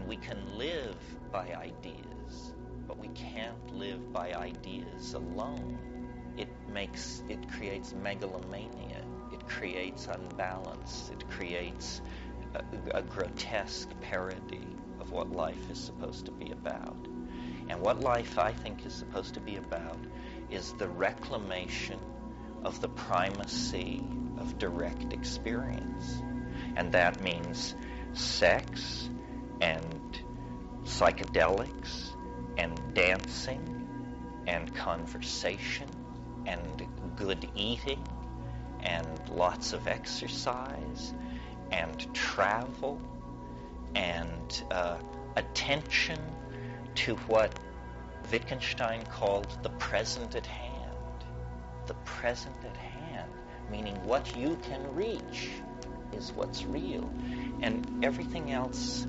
we can live by ideas, but we can't live by ideas alone. It creates megalomania. It creates unbalance. It creates a grotesque parody of what life is supposed to be about. And what life, I think, is supposed to be about is the reclamation of the primacy of direct experience. And that means sex and psychedelics and dancing and conversation and good eating and lots of exercise and travel and attention to what Wittgenstein called the present at hand. The present at hand, meaning what you can reach is what's real. And everything else,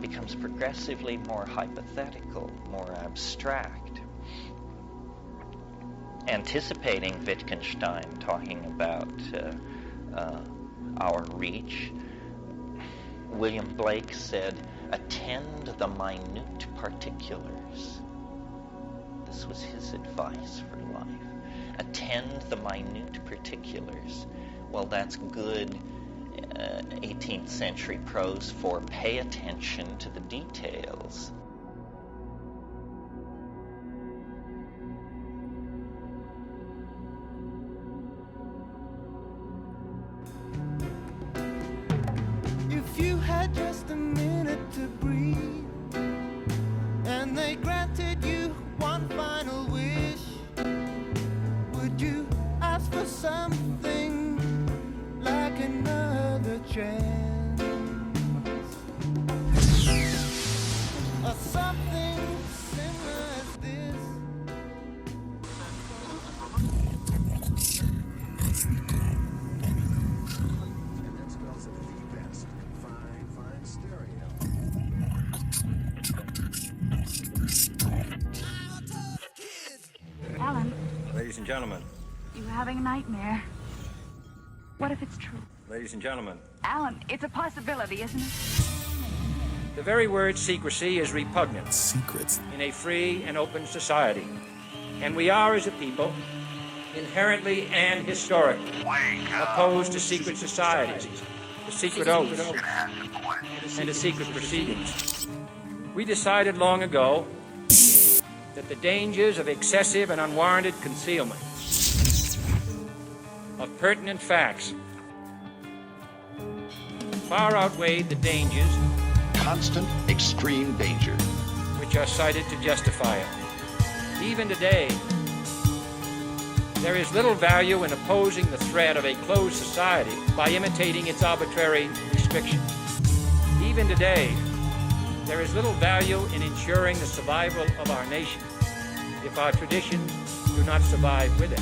becomes progressively more hypothetical, more abstract. Anticipating Wittgenstein talking about our reach, William Blake said, "Attend the minute particulars." This was his advice for life. Attend the minute particulars. Well, that's good 18th century prose for pay attention to the details. If you had just a minute to breathe, and they granted you one final wish, would you ask for something like another chance? Or something similar as this? And that spells it the best. Fine stereo. Alan, Ladies and gentlemen, you having a nightmare? What if it's true? ladies and gentlemen, Alan, it's a possibility, isn't it? the very word secrecy is repugnant Secrets. in a free and open society. And we are, as a people, inherently and historically opposed to secret societies, to secret oaths, and to secret proceedings. We decided long ago that the dangers of excessive and unwarranted concealment of pertinent facts far outweighed the dangers Constant, extreme danger. which are cited to justify it. Even today, there is little value in opposing the threat of a closed society by imitating its arbitrary restrictions. Even today, there is little value in ensuring the survival of our nation if our traditions do not survive with it.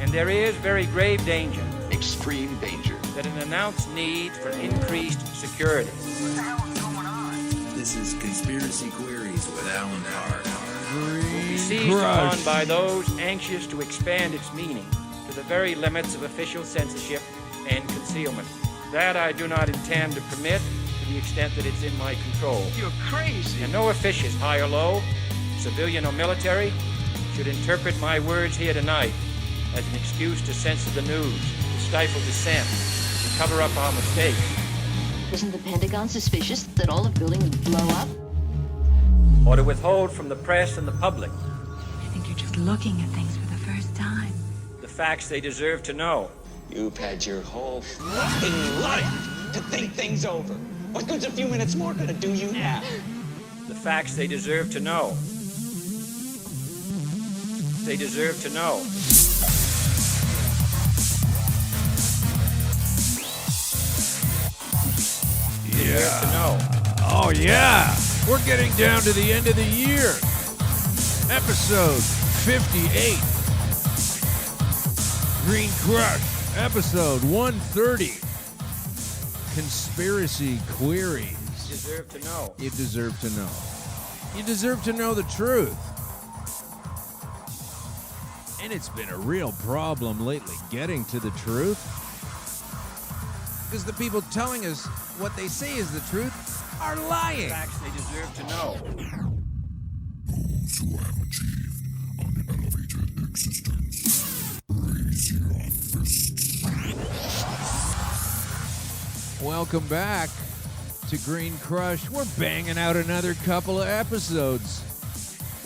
And there is very grave danger Extreme danger. that an announced need for increased security This is Conspiracy Queries with Alan Hart. will be seized on by those anxious to expand its meaning to the very limits of official censorship and concealment. That I do not intend to permit to the extent that it's in my control. You're crazy. And no officious, high or low, civilian or military, should interpret my words here tonight as an excuse to censor the news, to stifle dissent, to cover up our mistakes. Isn't the Pentagon suspicious that all the buildings would blow up? Or to withhold from the press and the public I think you're just looking at things for the first time. the facts they deserve to know. You've had your whole fucking life to think things over. What good's a few minutes more gonna do you now? The facts they deserve to know. They deserve to know. Deserve to know. Oh, yeah. We're getting down to the end of the year. Episode 58. Green Crush. Episode 130. Conspiracy Queries. Deserve to know. You deserve to know. You deserve to know the truth. And it's been a real problem lately getting to the truth. because the people telling us what they say is the truth are lying. Facts they deserve to know. Those who have achieved unelevated existence, raise your fists. Welcome back to Green Crush. We're banging out another couple of episodes.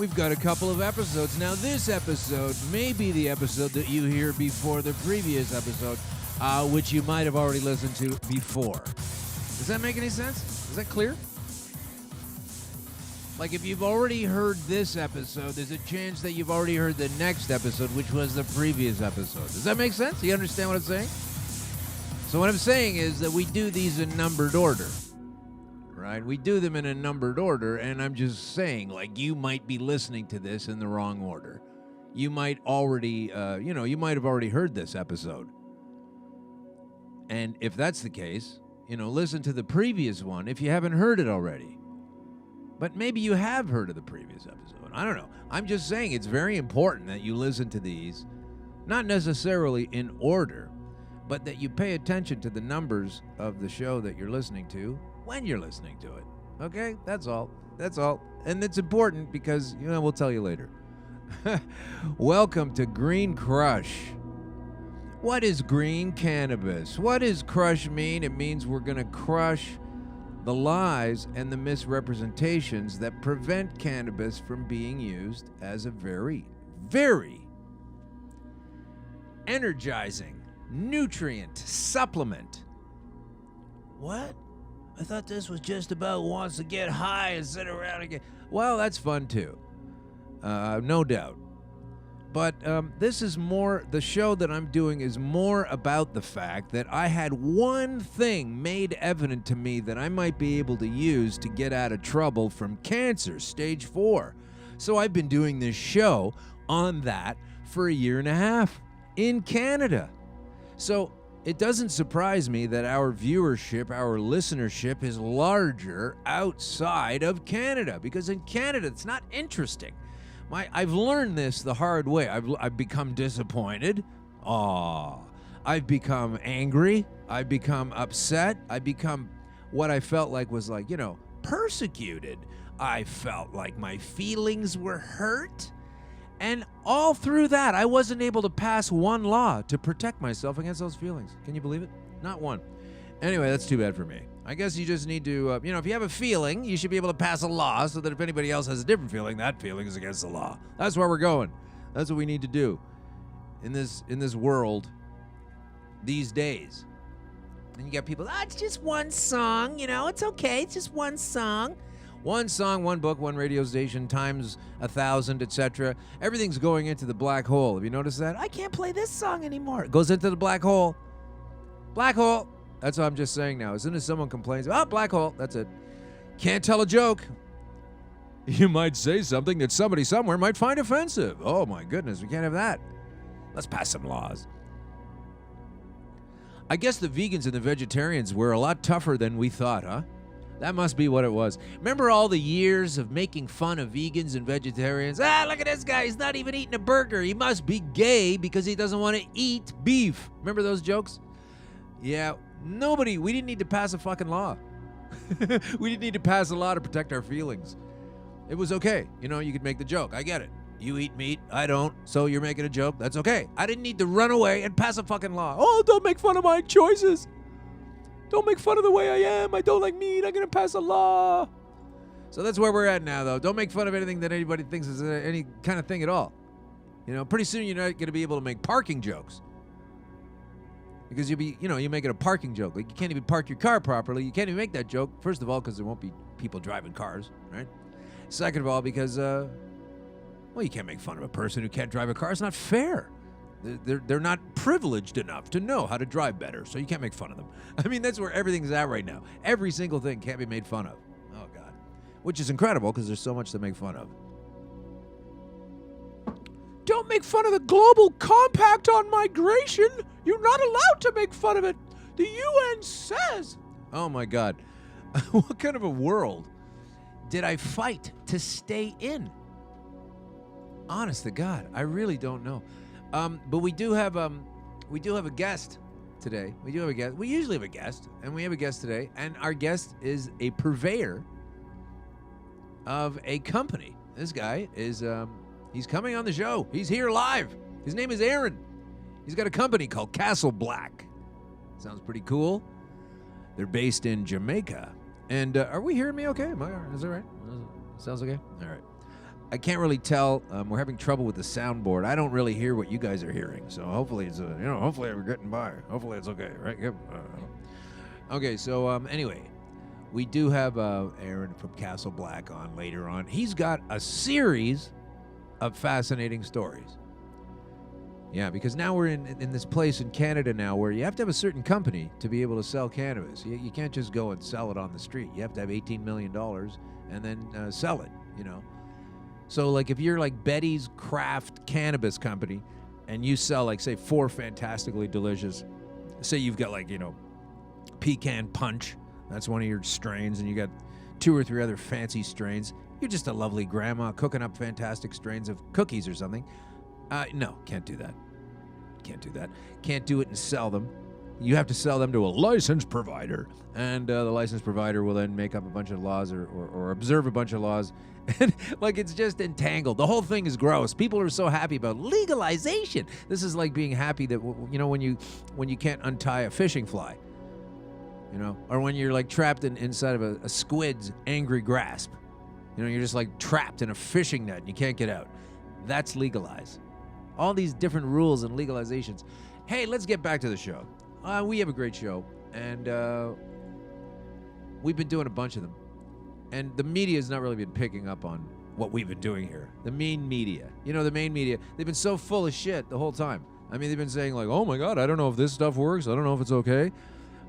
We've got a couple of episodes. Now, this episode may be the episode that you hear before the previous episode, which you might have already listened to before. Does that make any sense? Is that clear? Like, if you've already heard this episode, there's a chance that you've already heard the next episode, which was the previous episode. Does that make sense? You understand what I'm saying? So what I'm saying is that we do these in numbered order, right? We do them in a numbered order, and I'm just saying, like, you might be listening to this in the wrong order. You might already, you might have already heard this episode. And if that's the case, listen to the previous one if you haven't heard it already. But maybe you have heard of the previous episode. I don't know. I'm just saying it's very important that you listen to these, not necessarily in order, but that you pay attention to the numbers of the show that you're listening to when you're listening to it. Okay? That's all. That's all. And it's important because, we'll tell you later. Welcome to Green Crush. What is green cannabis? What does crush mean? It means we're going to crush the lies and the misrepresentations that prevent cannabis from being used as a very, very energizing nutrient supplement. What? I thought this was just about wants to get high and sit around and get... Well, that's fun too. No doubt. But this is more, the show that I'm doing is more about the fact that I had one thing made evident to me that I might be able to use to get out of trouble from cancer, stage 4. So I've been doing this show on that for a year and a half in Canada. So it doesn't surprise me that our viewership, our listenership is larger outside of Canada, because in Canada it's not interesting. I've learned this the hard way. I've become disappointed. I've become angry. I've become upset. I've become what I felt like was like, persecuted. I felt like my feelings were hurt. And all through that, I wasn't able to pass one law to protect myself against those feelings. Can you believe it? Not one. Anyway, that's too bad for me. I guess you just need to, if you have a feeling, you should be able to pass a law so that if anybody else has a different feeling, that feeling is against the law. That's where we're going. That's what we need to do in this world these days. And you got people, it's just one song, it's okay, it's just one song. One song, one book, one radio station, times 1,000, etc. Everything's going into the black hole. Have you noticed that? I can't play this song anymore. It goes into the black hole. Black hole. That's what I'm just saying now. As soon as someone complains, black hole, that's it. Can't tell a joke. You might say something that somebody somewhere might find offensive. Oh my goodness, we can't have that. Let's pass some laws. I guess the vegans and the vegetarians were a lot tougher than we thought, huh? That must be what it was. Remember all the years of making fun of vegans and vegetarians? Look at this guy. He's not even eating a burger. He must be gay because he doesn't want to eat beef. Remember those jokes? Yeah, we didn't need to pass a fucking law. We didn't need to pass a law to protect our feelings. It was okay. You could make the joke. I get it. You eat meat. I don't. So you're making a joke. That's okay. I didn't need to run away and pass a fucking law. Don't make fun of my choices. Don't make fun of the way I am. I don't like meat. I'm going to pass a law. So that's where we're at now, though. Don't make fun of anything that anybody thinks is any kind of thing at all. Pretty soon you're not going to be able to make parking jokes. Because you're making a parking joke. Like, you can't even park your car properly. You can't even make that joke. First of all, because there won't be people driving cars, right? Second of all, because, you can't make fun of a person who can't drive a car. It's not fair. They're not privileged enough to know how to drive better, so you can't make fun of them. I mean, that's where everything's at right now. Every single thing can't be made fun of. Oh, God. Which is incredible, because there's so much to make fun of. Don't make fun of the Global Compact on Migration. You're not allowed to make fun of it. The UN says. Oh, my God. What kind of a world did I fight to stay in? Honest to God, I really don't know. But we do have a guest today. We do have a guest. We usually have a guest, and we have a guest today. And our guest is a purveyor of a company. This guy is, he's coming on the show. He's here live. His name is Aron. He's got a company called Castle Black. Sounds pretty cool. They're based in Jamaica. And are we hearing me okay? Is that right? Sounds okay? All right. I can't really tell. We're having trouble with the soundboard. I don't really hear what you guys are hearing. So hopefully it's, hopefully we're getting by. Hopefully it's okay, right? Yep. Okay, so anyway, we do have Aron from Castle Black on later on. He's got a series of fascinating stories. Yeah, because now we're in this place in Canada now where you have to have a certain company to be able to sell cannabis. You can't just go and sell it on the street. You have to have $18 million and then sell it, So, like, if you're like Betty's Craft Cannabis Company and you sell, like, say, 4 fantastically delicious, say you've got, like, Pecan Punch, that's one of your strains, and you got 2 or 3 other fancy strains. You're just a lovely grandma cooking up fantastic strains of cookies or something. No, can't do that. Can't do that. Can't do it and sell them. You have to sell them to a licensed provider. And the licensed provider will then make up a bunch of laws or observe a bunch of laws. And like, it's just entangled. The whole thing is gross. People are so happy about legalization. This is like being happy that, when you can't untie a fishing fly. Or when you're like trapped inside of a squid's angry grasp. You're just like trapped in a fishing net and you can't get out. That's legalized. All these different rules and legalizations. Hey, let's get back to the show. We have a great show, and we've been doing a bunch of them. And the media has not really been picking up on what we've been doing here. The main media. The main media, they've been so full of shit the whole time. I mean, they've been saying like, oh my God, I don't know if this stuff works. I don't know if it's okay.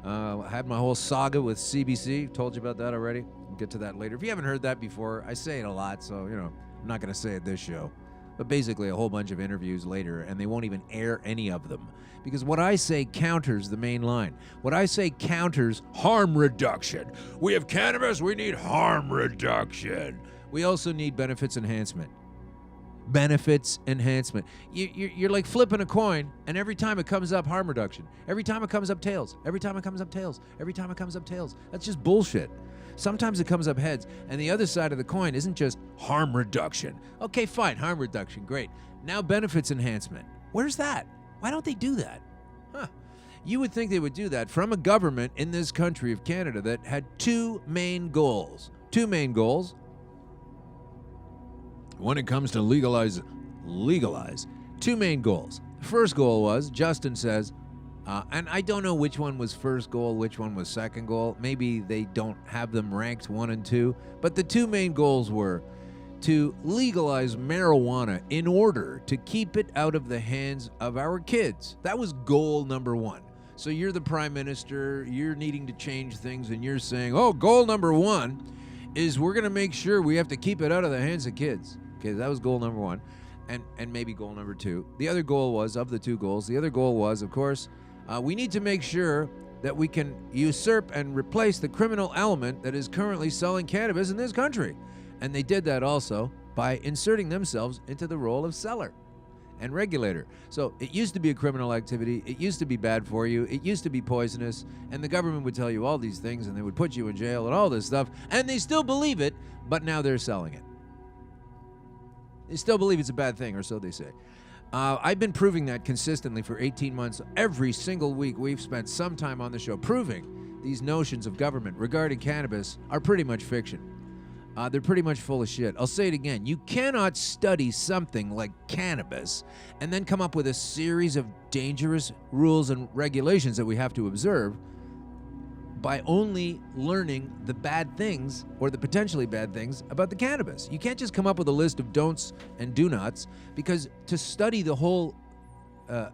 I had my whole saga with CBC. Told you about that already. We'll get to that later. If you haven't heard that before, I say it a lot, so, I'm not going to say it this show. But basically a whole bunch of interviews later, and they won't even air any of them. Because what I say counters the main line. What I say counters harm reduction. We have cannabis, we need harm reduction. We also need benefits enhancement. Benefits enhancement. You're like flipping a coin, and every time it comes up, harm reduction. Every time it comes up, tails. Every time it comes up, tails. Every time it comes up, tails. That's just bullshit. Sometimes it comes up heads, and the other side of the coin isn't just harm reduction. Okay, fine, harm reduction, great. Now benefits enhancement. Where's that? Why don't they do that? Huh. You would think they would do that from a government in this country of Canada that had 2 main goals. 2 main goals. When it comes to legalize. 2 main goals. The first goal was, Justin says, and I don't know which one was first goal, which one was second goal. Maybe they don't have them ranked 1 and 2. But the 2 main goals were to legalize marijuana in order to keep it out of the hands of our kids. That was goal number 1. So you're the prime minister, you're needing to change things, and you're saying, goal number 1 is we're going to make sure we have to keep it out of the hands of kids. Okay, that was goal number 1. And maybe goal number 2. The other goal was, of the 2 goals, the other goal was, of course, we need to make sure that we can usurp and replace the criminal element that is currently selling cannabis in this country. And they did that also by inserting themselves into the role of seller and regulator. So it used to be a criminal activity. It used to be bad for you. It used to be poisonous. And the government would tell you all these things, and they would put you in jail and all this stuff. And they still believe it, but now they're selling it. They still believe it's a bad thing, or so they say. I've been proving that consistently for 18 months. Every single week we've spent some time on the show proving these notions of government regarding cannabis are pretty much fiction. They're pretty much full of shit. I'll say it again. You cannot study something like cannabis and then come up with a series of dangerous rules and regulations that we have to observe by only learning the bad things or the potentially bad things about the cannabis. You can't just come up with a list of don'ts and do-nots, because to study the whole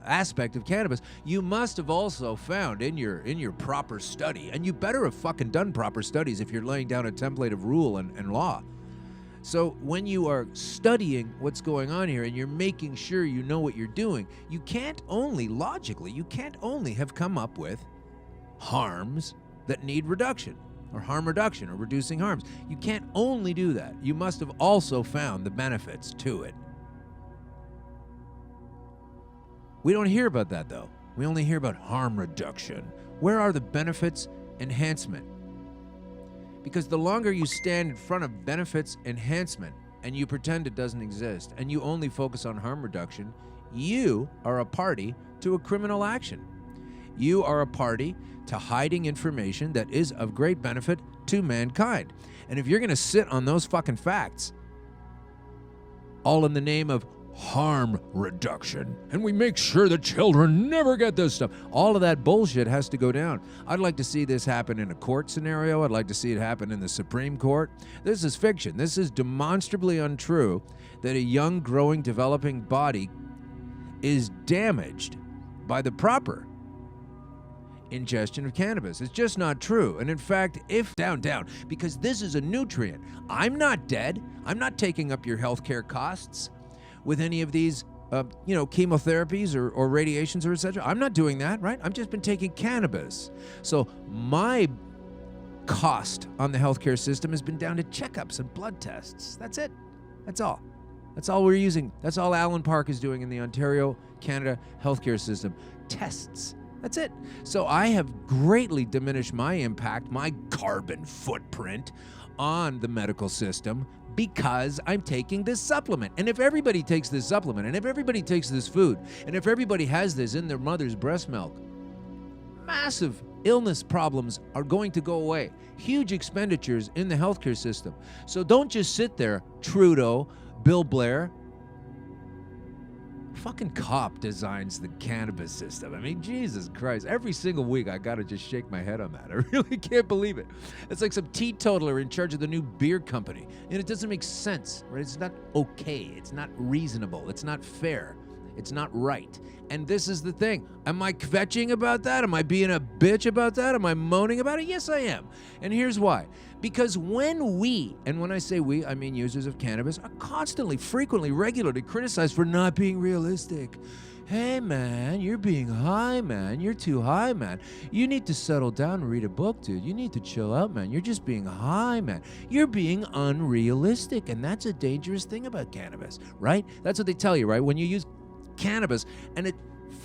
aspect of cannabis, you must have also found in your proper study, and you better have fucking done proper studies if you're laying down a template of rule and law. So when you are studying what's going on here and you're making sure you know what you're doing, you can't only have come up with harms that need reduction, or harm reduction, or reducing harms. You can't only do that. You must have also found the benefits to it. We don't hear about that, though. We only hear about harm reduction. Where are the benefits enhancement? Because the longer you stand in front of benefits enhancement and you pretend it doesn't exist and you only focus on harm reduction, you are a party to a criminal action. You are a party to hiding information that is of great benefit to mankind. And if you're going to sit on those fucking facts, all in the name of harm reduction, and we make sure the children never get this stuff, all of that bullshit has to go down. I'd like to see this happen in a court scenario. I'd like to see it happen in the Supreme Court. This is fiction. This is demonstrably untrue that a young, growing, developing body is damaged by the proper ingestion of cannabis. It's just not true. And in fact, if down, because this is a nutrient. I'm not dead. I'm not taking up your healthcare costs with any of these, chemotherapies or radiations or etc. I'm not doing that, right? I've just been taking cannabis. So my cost on the healthcare system has been down to checkups and blood tests. That's it. That's all. That's all we're using. That's all Allen Park is doing in the Ontario, Canada healthcare system. Tests. That's it. So I have greatly diminished my impact, my carbon footprint on the medical system because I'm taking this supplement. And if everybody takes this supplement, and if everybody takes this food, and if everybody has this in their mother's breast milk, massive illness problems are going to go away. Huge expenditures in the healthcare system. So don't just sit there, Trudeau, Bill Blair. Fucking cop designs the cannabis system. I mean, Jesus Christ. Every single week I gotta just shake my head on that. I really can't believe it. It's like some teetotaler in charge of the new beer company. And it doesn't make sense, right? It's not okay. It's not reasonable. It's not fair. It's not right. And this is the thing. Am I kvetching about that? Am I being a bitch about that? Am I moaning about it? Yes, I am. And here's why. Because when we, and when I say we, I mean users of cannabis, are constantly, frequently, regularly criticized for not being realistic. Hey, man, you're being high, man. You're too high, man. You need to settle down and read a book, dude. You need to chill out, man. You're just being high, man. You're being unrealistic, and that's a dangerous thing about cannabis, right? That's what they tell you, right? When you use cannabis and it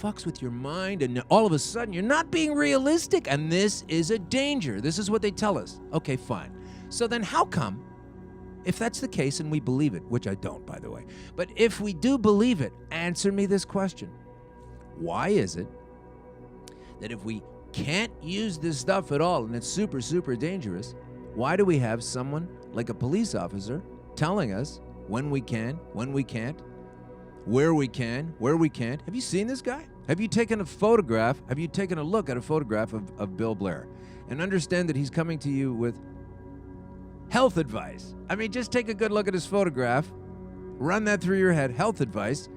fucks with your mind and all of a sudden you're not being realistic, and this is a danger. This is what they tell us. Okay, fine. So then how come, if that's the case and we believe it, which I don't, by the way, but if we do believe it, answer me this question. Why is it that if we can't use this stuff at all and it's super, super dangerous, why do we have someone like a police officer telling us when we can, when we can't, where we can, where we can't? Have you seen this guy? Have you taken a photograph? Have you taken a look at a photograph of Bill Blair? And understand that he's coming to you with health advice. I mean, just take a good look at his photograph. Run that through your head. Health advice.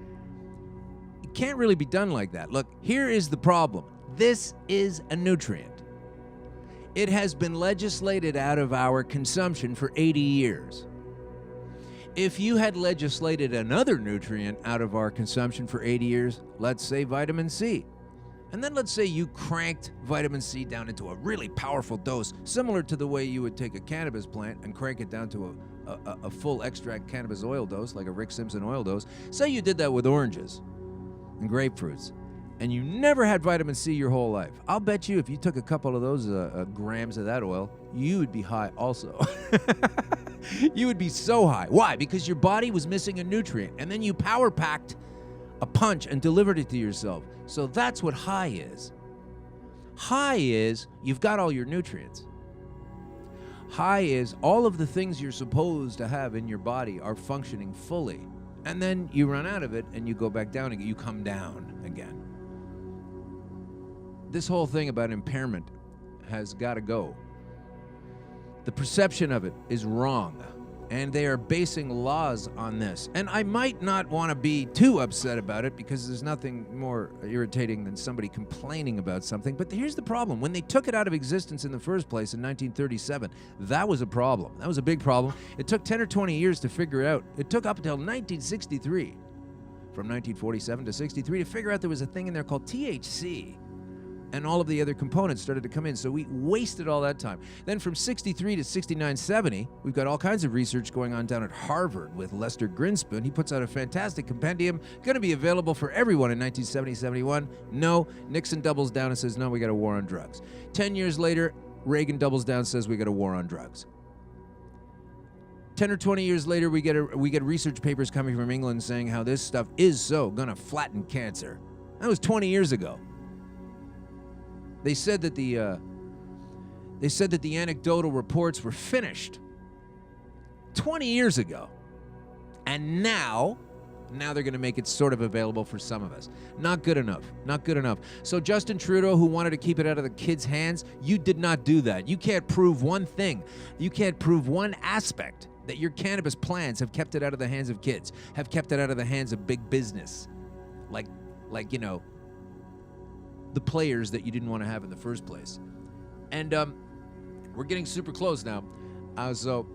It can't really be done like that. Look, here is the problem. This is a nutrient. It has been legislated out of our consumption for 80 years. If you had legislated another nutrient out of our consumption for 80 years, let's say vitamin C, and then let's say you cranked vitamin C down into a really powerful dose, similar to the way you would take a cannabis plant and crank it down to a full extract cannabis oil dose, like a Rick Simpson oil dose. Say you did that with oranges and grapefruits, and you never had vitamin C your whole life. I'll bet you if you took a couple of those grams of that oil, you would be high also. You would be so high. Why? Because your body was missing a nutrient, and then you power packed a punch and delivered it to yourself. So that's what high is. High is you've got all your nutrients. High is all of the things you're supposed to have in your body are functioning fully. And then you run out of it and you go back down again. You come down again. This whole thing about impairment has got to go. The perception of it is wrong, and they are basing laws on this. And I might not want to be too upset about it because there's nothing more irritating than somebody complaining about something. But here's the problem. When they took it out of existence in the first place in 1937, that was a problem. That was a big problem. It took 10 or 20 years to figure it out. It took up until 1963, from 1947 to 63, to figure out there was a thing in there called THC, and all of the other components started to come in. So we wasted all that time. Then from 63 to 69, 70, we've got all kinds of research going on down at Harvard with Lester Grinspoon. He puts out a fantastic compendium, going to be available for everyone in 1970, 71. No, Nixon doubles down and says, no, we got a war on drugs. 10 years later, Reagan doubles down and says we got a war on drugs. 10 or 20 years later, we get research papers coming from England saying how this stuff is so going to flatten cancer. That was 20 years ago. They said that the anecdotal reports were finished 20 years ago. And now they're going to make it sort of available for some of us. Not good enough. Not good enough. So Justin Trudeau, who wanted to keep it out of the kids' hands, you did not do that. You can't prove one thing. You can't prove one aspect that your cannabis plans have kept it out of the hands of kids, have kept it out of the hands of big business. Like you know, the players that you didn't want to have in the first place. And we're getting super close now. So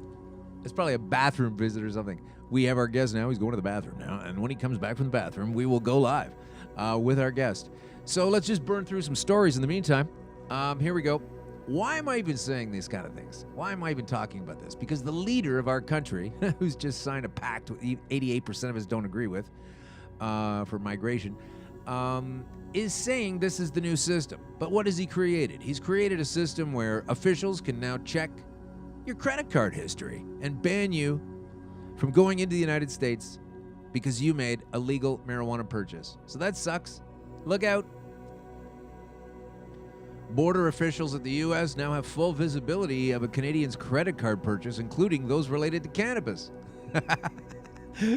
it's probably a bathroom visit or something. We have our guest now. He's going to the bathroom now. And when he comes back from the bathroom, we will go live with our guest. So let's just burn through some stories in the meantime. Here we go. Why am I even saying these kind of things? Why am I even talking about this? Because the leader of our country, who's just signed a pact with 88% of us don't agree with for migration, is saying this is the new system. But what has he created? He's created a system where officials can now check your credit card history and ban you from going into the United States because you made a legal marijuana purchase. So that sucks. Look out. Border officials at the U.S. now have full visibility of a Canadian's credit card purchase, including those related to cannabis.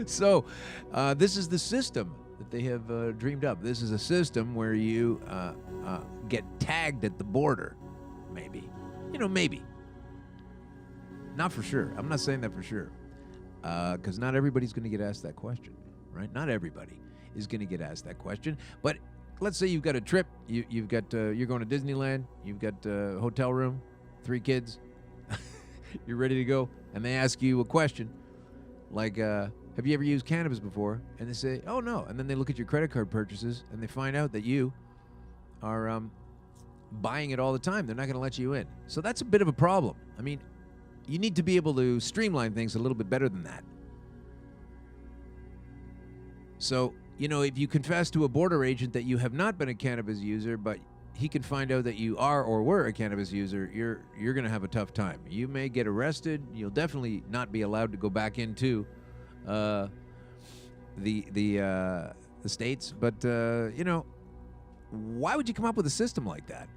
So this is the system that they have dreamed up. This is a system where you get tagged at the border, maybe. You know, maybe. Not for sure. I'm not saying that for sure. Because not everybody's going to get asked that question, right? Not everybody is going to get asked that question. But let's say you've got a trip. You've got you're going to Disneyland. You've got a hotel room, 3 kids. You're ready to go. And they ask you a question like, have you ever used cannabis before? And they say, oh, no. And then they look at your credit card purchases, and they find out that you are buying it all the time. They're not going to let you in. So that's a bit of a problem. I mean, you need to be able to streamline things a little bit better than that. So, you know, if you confess to a border agent that you have not been a cannabis user, but he can find out that you are or were a cannabis user, you're going to have a tough time. You may get arrested. You'll definitely not be allowed to go back into the States. But, you know, why would you come up with a system like that?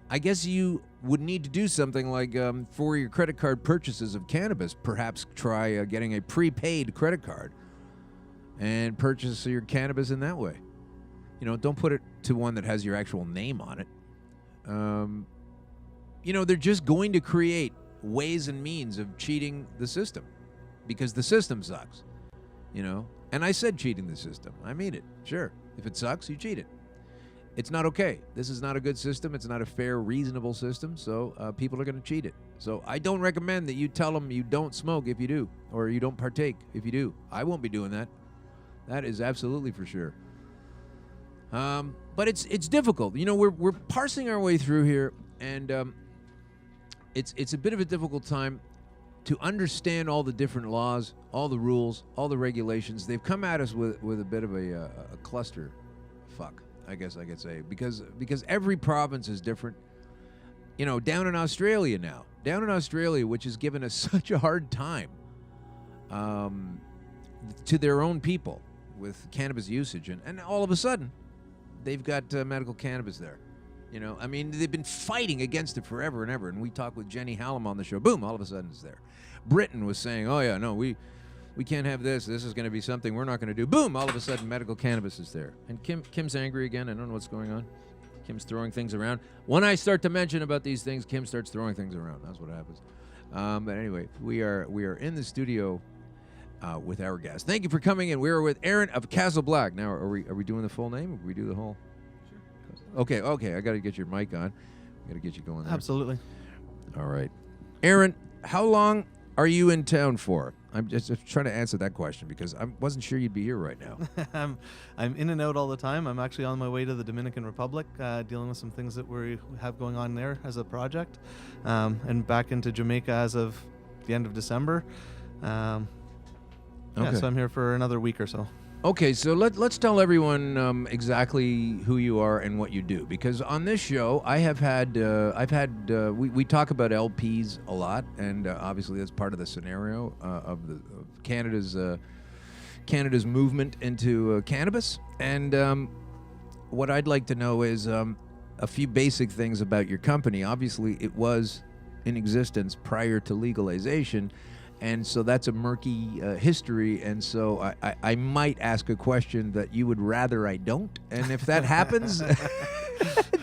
I guess you would need to do something like for your credit card purchases of cannabis, perhaps try getting a prepaid credit card and purchase your cannabis in that way. You know, don't put it to one that has your actual name on it. You know, they're just going to create ways and means of cheating the system because the system sucks, you know. And I said cheating the system. I mean it. Sure. If it sucks, you cheat it. It's not okay. This is not a good system. It's not a fair, reasonable system. So people are going to cheat it. So I don't recommend that you tell them you don't smoke if you do, or you don't partake if you do. I won't be doing that. That is absolutely for sure. But it's difficult. You know, we're parsing our way through here, and it's a bit of a difficult time to understand all the different laws, all the rules, all the regulations. They've come at us with a bit of a cluster fuck, I guess I could say, because every province is different. You know, down in Australia, which has given us such a hard time to their own people with cannabis usage, and all of a sudden, they've got medical cannabis there. You know, I mean, they've been fighting against it forever and ever, and we talked with Jenny Hallam on the show. Boom, all of a sudden it's there. Britain was saying, oh yeah, no, we can't have this. This is going to be something we're not going to do. Boom, all of a sudden medical cannabis is there. And Kim's angry again. I don't know what's going on. Kim's throwing things around. When I start to mention about these things, Kim starts throwing things around. That's what happens. But anyway, we are in the studio with our guest. Thank you for coming in. We are with Aron of Castle Black. Now, are we doing the full name? Or we do the whole? Sure. Okay. I got to get your mic on. I got to get you going there. Absolutely. All right. Aron, how long are you in town for? I'm just trying to answer that question because I wasn't sure you'd be here right now. I'm in and out all the time. I'm actually on my way to the Dominican Republic, dealing with some things that we have going on there as a project, and back into Jamaica as of the end of December. Yeah, so I'm here for another week or so. Okay, so let's tell everyone exactly who you are and what you do, because on this show we talk about LPs a lot, and obviously that's part of the scenario of Canada's movement into cannabis. And what I'd like to know is a few basic things about your company. Obviously, it was in existence prior to legalization. And so that's a murky history, and so I might ask a question that you would rather I don't. And if that happens,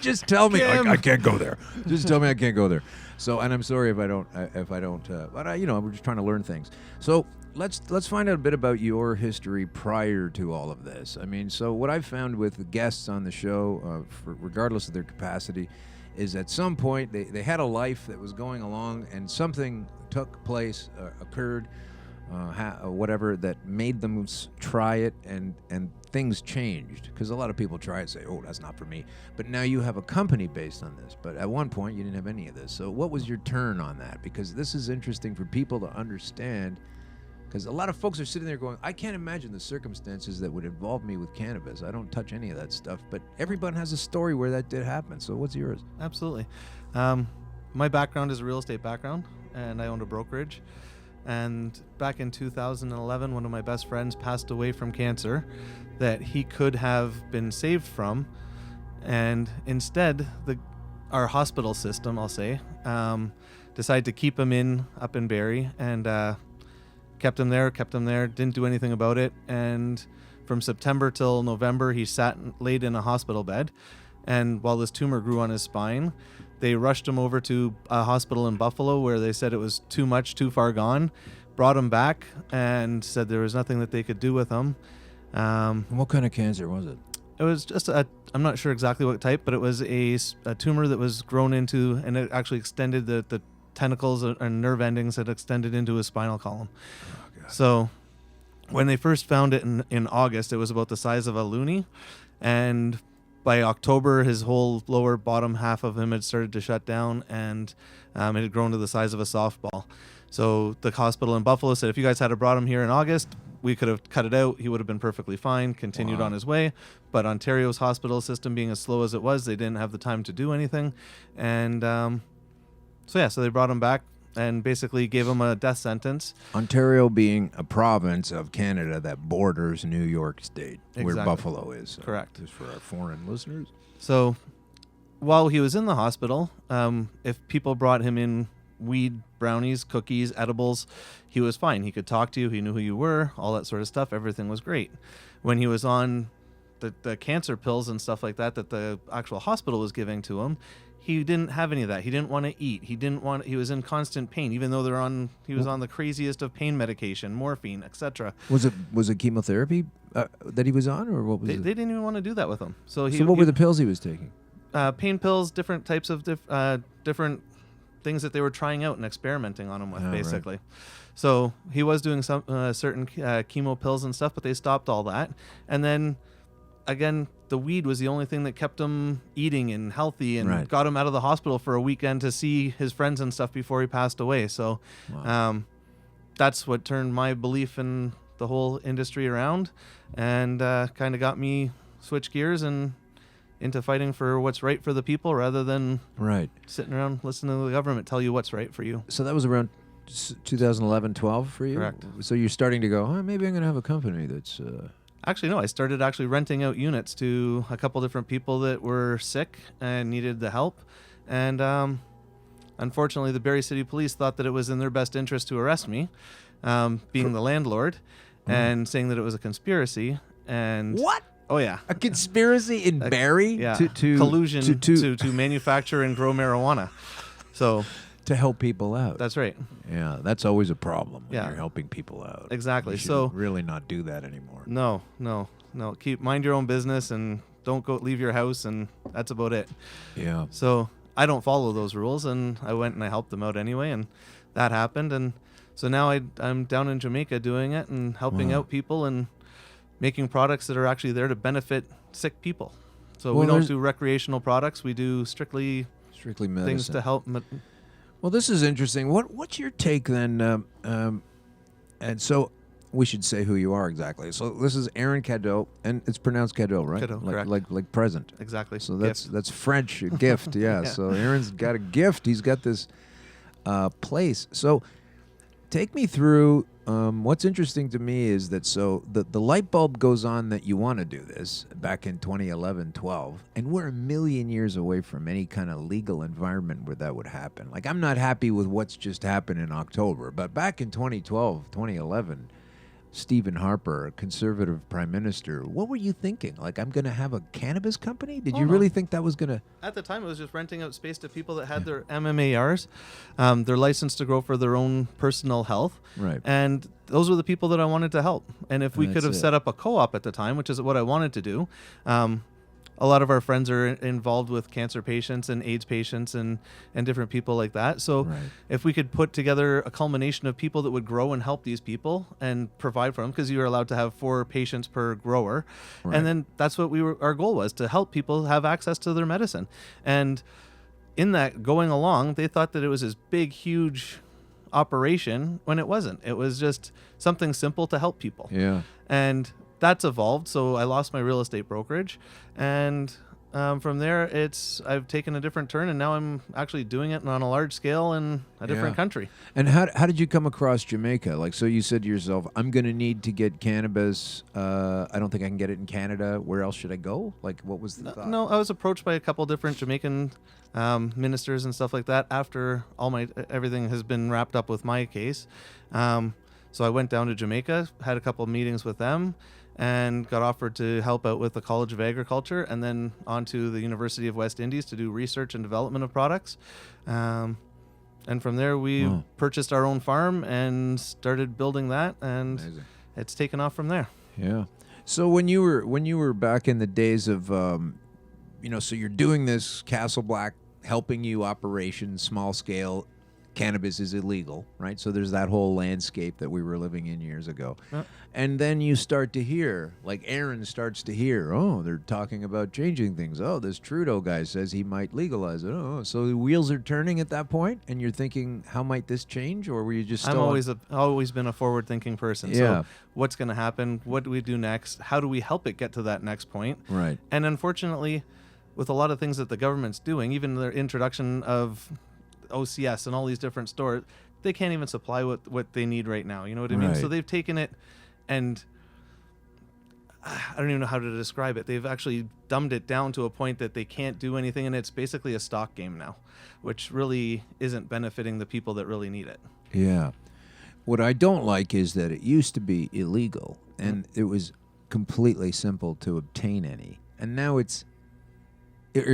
just tell me I can't go there. Just tell me I can't go there. So, and I'm sorry if I don't. But we're just trying to learn things. So let's find out a bit about your history prior to all of this. I mean, so what I've found with the guests on the show, regardless of their capacity, is at some point they had a life that was going along, and something took place, occurred, whatever, that made them try it, and things changed. Because a lot of people try and say, oh, that's not for me. But now you have a company based on this. But at one point, you didn't have any of this. So what was your turn on that? Because this is interesting for people to understand. Because a lot of folks are sitting there going, I can't imagine the circumstances that would involve me with cannabis. I don't touch any of that stuff. But everyone has a story where that did happen. So what's yours? Absolutely. My background is a real estate background, and I owned a brokerage. And back in 2011, one of my best friends passed away from cancer that he could have been saved from. And instead, our hospital system, I'll say, decided to keep him up in Barrie, and kept him there, didn't do anything about it. And from September till November, he laid in a hospital bed. And while this tumor grew on his spine, they rushed him over to a hospital in Buffalo where they said it was too much, too far gone, brought him back and said there was nothing that they could do with him. What kind of cancer was it? It was just I'm not sure exactly what type, but it was a tumor that was grown into, and it actually extended the tentacles and nerve endings that extended into his spinal column. Oh, so when they first found it in August, it was about the size of a loonie, and by October, his whole lower bottom half of him had started to shut down, and it had grown to the size of a softball. So the hospital in Buffalo said, if you guys had brought him here in August, we could have cut it out. He would have been perfectly fine, continued on his way. But Ontario's hospital system being as slow as it was, they didn't have the time to do anything. And so they brought him back and basically gave him a death sentence. Ontario being a province of Canada that borders New York State, where Buffalo is. So correct. Just for our foreign listeners. So while he was in the hospital, if people brought him in weed, brownies, cookies, edibles, he was fine. He could talk to you. He knew who you were, all that sort of stuff. Everything was great. When he was on the cancer pills and stuff like that the actual hospital was giving to him, he didn't have any of that. He didn't want to eat. He was in constant pain, even though he was on the craziest of pain medication, morphine, etc. Was it chemotherapy that he was on, or what was it? They didn't even want to do that with him. So what were the pills he was taking? Pain pills, different types of different things that they were trying out and experimenting on him with, basically. Right. So he was doing some certain chemo pills and stuff, but they stopped all that. And then again, the weed was the only thing that kept him eating and healthy and got him out of the hospital for a weekend to see his friends and stuff before he passed away. So that's what turned my belief in the whole industry around, and kind of got me switch gears and into fighting for what's right for the people rather than sitting around listening to the government tell you what's right for you. So that was around 2011-12 for you? Correct. So you're starting to go, maybe I'm going to have a company that's... Actually, no. I started renting out units to a couple different people that were sick and needed the help. And unfortunately, the Barrie City Police thought that it was in their best interest to arrest me, being the landlord, and saying that it was a conspiracy. And what? Oh, yeah. A conspiracy in Barrie? Yeah. To collusion to manufacture and grow marijuana. So... to help people out. That's right. Yeah, that's always a problem when you're helping people out. Exactly. You should so really not do that anymore. No. Mind your own business and don't leave your house, and that's about it. Yeah. So I don't follow those rules, and I went and I helped them out anyway, and that happened. And So now I'm down in Jamaica doing it and helping out people and making products that are actually there to benefit sick people. So we don't do recreational products. We do strictly medicine. Things to help. Well, this is interesting. What's your take then? And so we should say who you are exactly. So this is Aron Cadeau, and it's pronounced Cadeau, right? Cadeau, correct. Like present. Exactly. So that's French gift. Yeah. So Aaron's got a gift. He's got this place. So take me through. What's interesting to me is that the light bulb goes on that you want to do this back in 2011, 12, and we're a million years away from any kind of legal environment where that would happen. Like, I'm not happy with what's just happened in October, but back in 2012, 2011, Stephen Harper, conservative prime minister, what were you thinking? Like, I'm going to have a cannabis company? Did you really think that was going to... At the time, it was just renting out space to people that had their MMARs. They're licensed to grow for their own personal health. Right. And those were the people that I wanted to help. And if we could have set up a co-op at the time, which is what I wanted to do, a lot of our friends are involved with cancer patients and AIDS patients and different people like that. So if we could put together a culmination of people that would grow and help these people and provide for them, because you were allowed to have 4 patients per grower. Right. And then that's what our goal was, to help people have access to their medicine. And in that going along, they thought that it was this big, huge operation when it wasn't. It was just something simple to help people. Yeah. And that's evolved. So I lost my real estate brokerage, and from there I've taken a different turn, and now I'm actually doing it on a large scale in a different country. And how did you come across Jamaica? Like, so you said to yourself, I'm going to need to get cannabis. I don't think I can get it in Canada. Where else should I go? Like, what was the thought? No, I was approached by a couple different Jamaican ministers and stuff like that after everything has been wrapped up with my case. So I went down to Jamaica, had a couple of meetings with them, and got offered to help out with the College of Agriculture, and then on to the University of West Indies to do research and development of products. And from there, we purchased our own farm and started building that, and it's taken off from there. Yeah. So when you were back in the days of, so you're doing this Castle Black, helping you operation, small scale. Cannabis is illegal, right? So there's that whole landscape that we were living in years ago. And then you start to hear, like Aron starts to hear, oh, they're talking about changing things. Oh, this Trudeau guy says he might legalize it. Oh, so the wheels are turning at that point, and you're thinking, how might this change? Or were you just still... I'm always been a forward-thinking person. Yeah. So what's going to happen? What do we do next? How do we help it get to that next point? Right. And unfortunately, with a lot of things that the government's doing, even the introduction of OCS and all these different stores, they can't even supply what they need right now. You know what I mean? So they've taken it, and I don't even know how to describe it. They've actually dumbed it down to a point that they can't do anything, and it's basically a stock game now, which really isn't benefiting the people that really need it. Yeah. What I don't like is that it used to be illegal, and it was completely simple to obtain any, and now it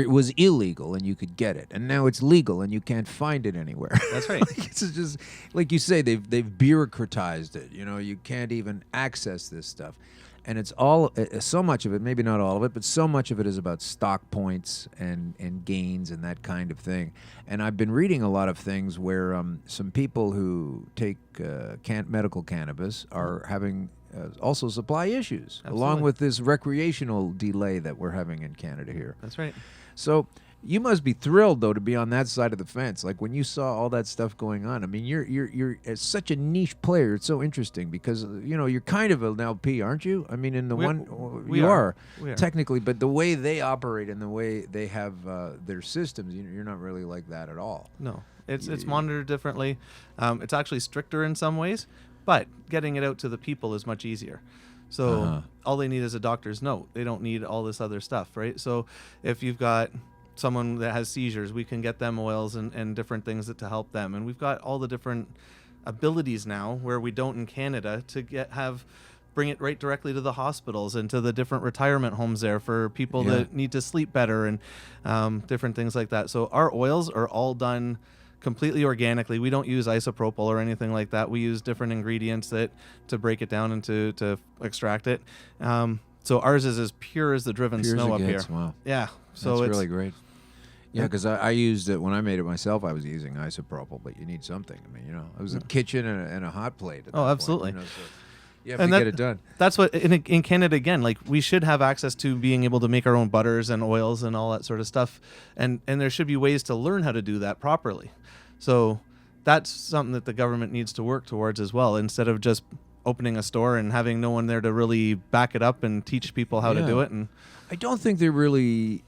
was illegal and you could get it, and now it's legal and you can't find it anywhere. That's right. It's just like you say, they've bureaucratized it. You can't even access this stuff, and it's all so much of it. Maybe not all of it, but so much of it is about stock points and gains and that kind of thing. And I've been reading a lot of things where some people who take medical cannabis are having also supply issues, along with this recreational delay that we're having in Canada here. That's right. So you must be thrilled, though, to be on that side of the fence. Like, when you saw all that stuff going on, I mean, you're such a niche player. It's so interesting because, you're kind of an LP, aren't you? I mean, we are technically, but the way they operate and the way they have their systems, you're not really like that at all. No, it's monitored differently. It's actually stricter in some ways, but getting it out to the people is much easier. So all they need is a doctor's note. They don't need all this other stuff, right? So if you've got someone that has seizures, we can get them oils and different things to help them. And we've got all the different abilities now where we don't in Canada to bring it right directly to the hospitals and to the different retirement homes there for people that need to sleep better and different things like that. So our oils are all done completely organically. We don't use isopropyl or anything like that. We use different ingredients to break it down and to extract it. So ours is as pure as the driven snow up here. Wow. Yeah. So that's it's really great. Yeah, because I used it when I made it myself. I was using isopropyl, but you need something. I mean, it was a kitchen and a hot plate. At that absolutely. Point, so you have to get it done. That's what in Canada again. Like we should have access to being able to make our own butters and oils and all that sort of stuff, and there should be ways to learn how to do that properly. So that's something that the government needs to work towards as well, instead of just opening a store and having no one there to really back it up and teach people how to do it. And I don't think they're really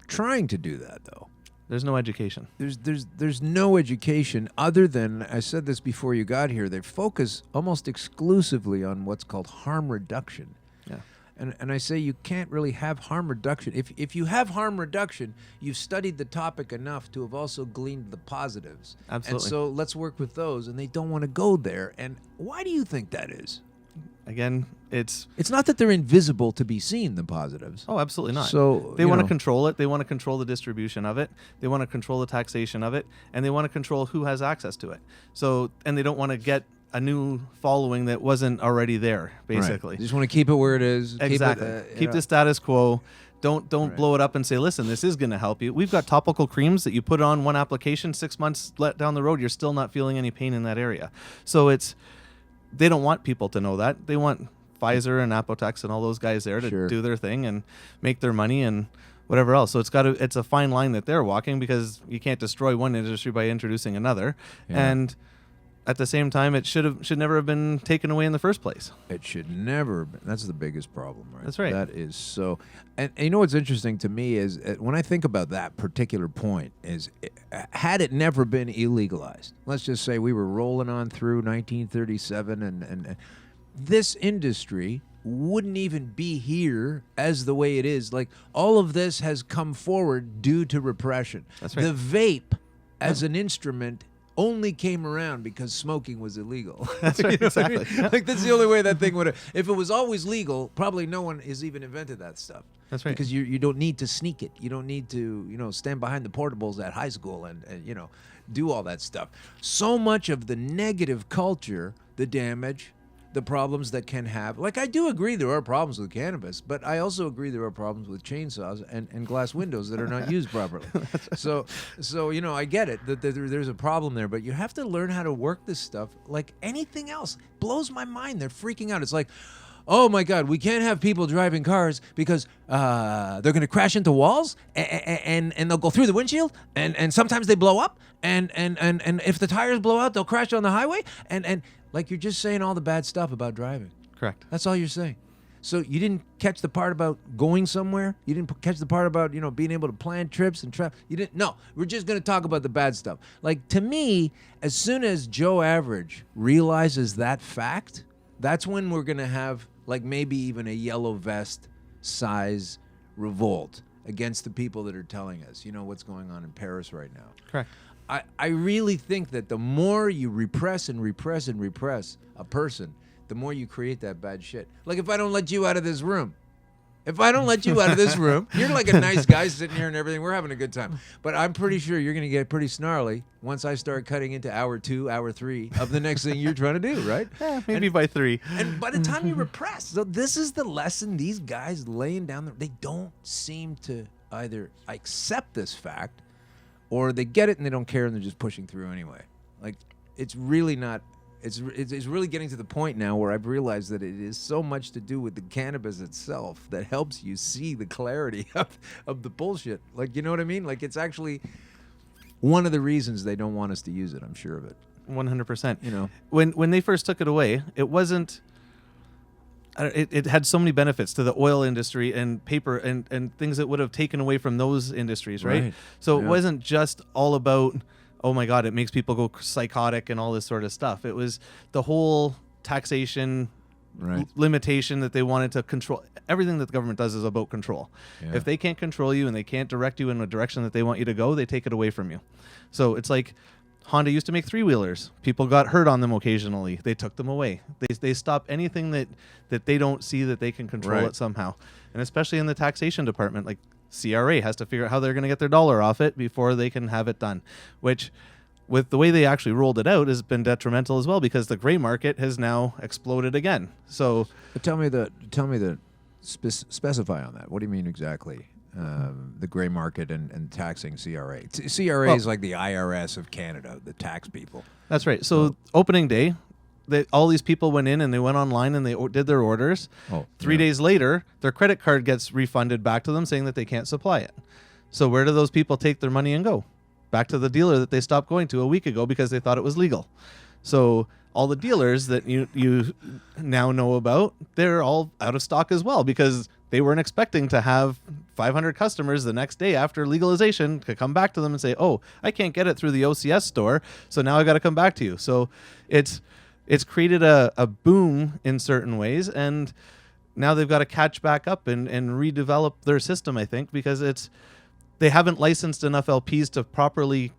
trying to do that, though. There's no education. There's no education other than, I said this before you got here, they focus almost exclusively on what's called harm reduction. Yeah. And I say you can't really have harm reduction. If you have harm reduction, you've studied the topic enough to have also gleaned the positives. Absolutely. And so let's work with those, and they don't want to go there. And why do you think that is? Again, it's not that they're invisible to be seen, the positives. Oh, absolutely not. So they want to control it. They want to control the distribution of it. They want to control the taxation of it, and they want to control who has access to it. So, and they don't want to get a new following that wasn't already there, basically. Right. They just want to keep it where it is. Exactly. Keep the status quo. Don't blow it up and say, listen, this is going to help you. We've got topical creams that you put on one application, 6 months down the road, you're still not feeling any pain in that area. So they don't want people to know that. They want Pfizer and Apotex and all those guys there to do their thing and make their money and whatever else. So it's a fine line that they're walking, because you can't destroy one industry by introducing another. Yeah. And at the same time, it should never have been taken away in the first place. It should never have been. That's the biggest problem, right? That's right. That is so. And you know what's interesting to me is when I think about that particular point is, had it never been illegalized, let's just say we were rolling on through 1937 and this industry wouldn't even be here as the way it is. Like, all of this has come forward due to repression. That's right. The vape as an instrument only came around because smoking was illegal. That's right, exactly. Like, that's the only way that thing would have. If it was always legal, probably no one has even invented that stuff. That's right. Because you don't need to sneak it. You don't need to, stand behind the portables at high school and do all that stuff. So much of the negative culture, the damage, the problems that can have. Like, I do agree there are problems with cannabis, but I also agree there are problems with chainsaws and glass windows that are not used properly. So I get it that there's a problem there, but you have to learn how to work this stuff like anything else. Blows my mind. They're freaking out. It's like, oh my God, we can't have people driving cars because they're going to crash into walls and they'll go through the windshield and sometimes they blow up and if the tires blow out, they'll crash on the highway and like, you're just saying all the bad stuff about driving. Correct. That's all you're saying. So you didn't catch the part about going somewhere? You didn't catch the part about, being able to plan trips and travel? You didn't? No, we're just going to talk about the bad stuff. Like, to me, as soon as Joe Average realizes that fact, that's when we're going to have, like, maybe even a yellow vest size revolt against the people that are telling us, what's going on in Paris right now. Correct. I really think that the more you repress and repress and repress a person, the more you create that bad shit. Like, if I don't let you out of this room, you're like a nice guy sitting here and everything. We're having a good time. But I'm pretty sure you're going to get pretty snarly once I start cutting into hour 2, hour 3 of the next thing you're trying to do, right? Yeah, maybe by 3. And by the time you repress. So this is the lesson these guys laying down there. They don't seem to either accept this fact, or they get it and they don't care and they're just pushing through anyway. Like, it's really not. It's really getting to the point now where I've realized that it is so much to do with the cannabis itself that helps you see the clarity of the bullshit. Like, you know what I mean? Like, it's actually one of the reasons they don't want us to use it. I'm sure of it. 100%. When they first took it away, it wasn't. It had so many benefits to the oil industry and paper and things that would have taken away from those industries, right? So it wasn't just all about, oh my God, it makes people go psychotic and all this sort of stuff. It was the whole taxation limitation that they wanted to control. Everything that the government does is about control. Yeah. If they can't control you and they can't direct you in a direction that they want you to go, they take it away from you. So it's like, Honda used to make 3-wheelers. People got hurt on them occasionally. They took them away. They stop anything that they don't see that they can control it somehow. And especially in the taxation department, like CRA has to figure out how they're going to get their dollar off it before they can have it done, which with the way they actually rolled it out has been detrimental as well, because the gray market has now exploded again. So but specify on that. What do you mean exactly? the gray market and taxing CRA. CRA is like the IRS of Canada, the tax people. That's right. So opening day, all these people went in and they went online and they did their orders. 3 days later, their credit card gets refunded back to them saying that they can't supply it. So where do those people take their money and go? Back to the dealer that they stopped going to a week ago because they thought it was legal. So all the dealers that you now know about, they're all out of stock as well because they weren't expecting to have 500 customers the next day after legalization to come back to them and say, oh, I can't get it through the OCS store, so now I got to come back to you. So it's created a boom in certain ways, and now they've got to catch back up and redevelop their system, I think, because they haven't licensed enough LPs to properly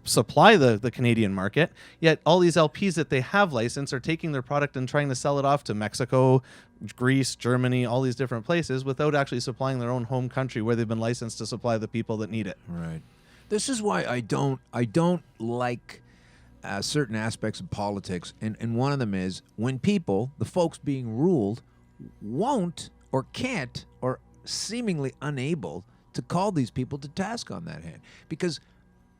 supply the Canadian market, yet all these LPs that they have licensed are taking their product and trying to sell it off to Mexico, Greece, Germany, all these different places without actually supplying their own home country where they've been licensed to supply the people that need it. Right. This is why I don't like certain aspects of politics, and one of them is when people, the folks being ruled, won't or can't or seemingly unable to call these people to task on that hand. Because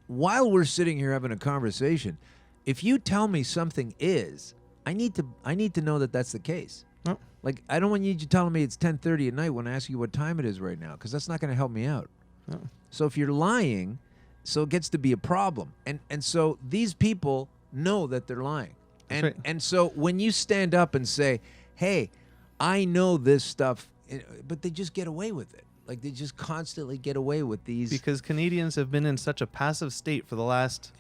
while we're sitting here having a conversation, if you tell me something is, I need to know that that's the case. Oh. Like, I don't want you telling me it's 10:30 at night when I ask you what time it is right now, because that's not going to help me out. Oh. So if you're lying, so it gets to be a problem. And so these people know that they're lying. That's And right. and so when you stand up and say, hey, I know this stuff, but they just get away with it. Like, they just constantly get away with these. Because Canadians have been in such a passive state for the last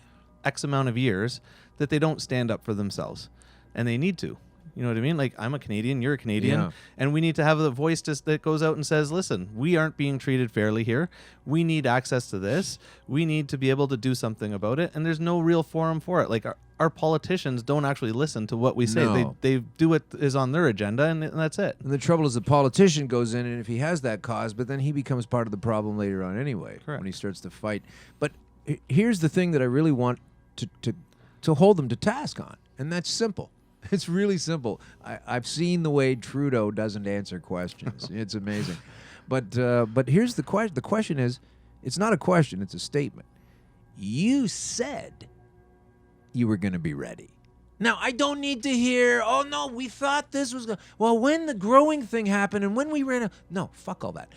X amount of years that they don't stand up for themselves. And they need to. You know what I mean? Like, I'm a Canadian, you're a Canadian, Yeah. and we need to have a voice that goes out and says, listen, we aren't being treated fairly here. We need access to this. We need to be able to do something about it. And there's no real forum for it. Like, our politicians don't actually listen to what we say. No. They do what is on their agenda, and that's it. And the trouble is the politician goes in, and if he has that cause, but then he becomes part of the problem later on anyway. Correct. When he starts to fight. But here's the thing that I really want to hold them to task on, and that's simple. It's really simple. I've seen the way Trudeau doesn't answer questions. It's amazing. But here's the question. The question is, it's not a question, it's a statement. You said you were going to be ready. Now, I don't need to hear, oh, no, we thought this was going to... Well, when the growing thing happened and when we ran out... No, fuck all that.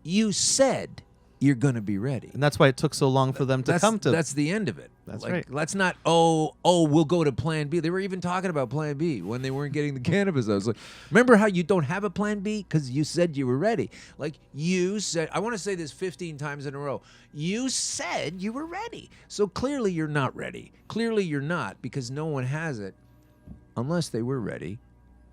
You said you're going to be ready. And that's why it took so long for them to come to... That's the end of it. That's like, right. Let's not, we'll go to plan B. They were even talking about plan B when they weren't getting the cannabis. I was like, remember how you don't have a plan B? Because you said you were ready. Like, you said, I want to say this 15 times in a row. You said you were ready. So clearly you're not ready. Clearly you're not, because no one has it unless they were ready,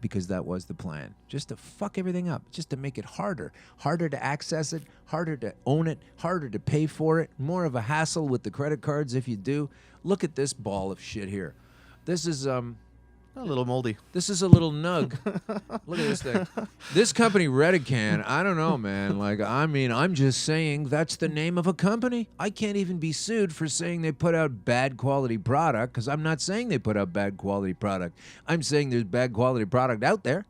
because that was the plan. Just to fuck everything up, just to make it harder to access it, harder to own it, harder to pay for it, more of a hassle with the credit cards if you do. Look at this ball of shit here. This is a little moldy. This is a little nug. Look at this thing. This company, Redican, I don't know, man. Like, I mean, I'm just saying that's the name of a company. I can't even be sued for saying they put out bad quality product, because I'm not saying they put out bad quality product. I'm saying there's bad quality product out there.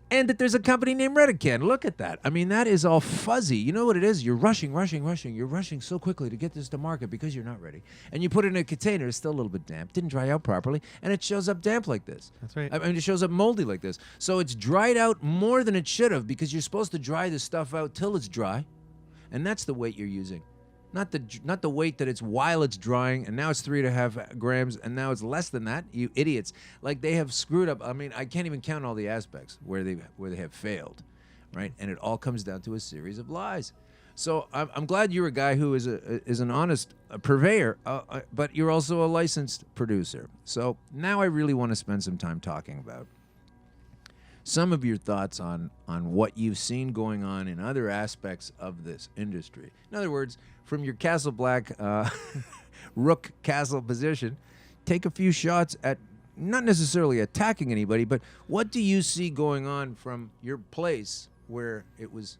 And that there's a company named Redican. Look at that. I mean, that is all fuzzy. You know what it is? You're rushing. You're rushing so quickly to get this to market because you're not ready. And you put it in a container. It's still a little bit damp. Didn't dry out properly. And it shows up damp like this. That's right. I mean, it shows up moldy like this. So it's dried out more than it should have, because you're supposed to dry this stuff out till it's dry. And that's the weight you're using. Not the weight that it's while it's drying, and now it's 3.5 grams, and now it's less than that. You idiots! Like, they have screwed up. I mean, I can't even count all the aspects where they have failed, right? And it all comes down to a series of lies. So I'm glad you're a guy who is an honest purveyor, but you're also a licensed producer. So now I really want to spend some time talking about some of your thoughts on what you've seen going on in other aspects of this industry. In other words, from your Castle Black Rook Castle position, take a few shots at not necessarily attacking anybody, but what do you see going on from your place where it was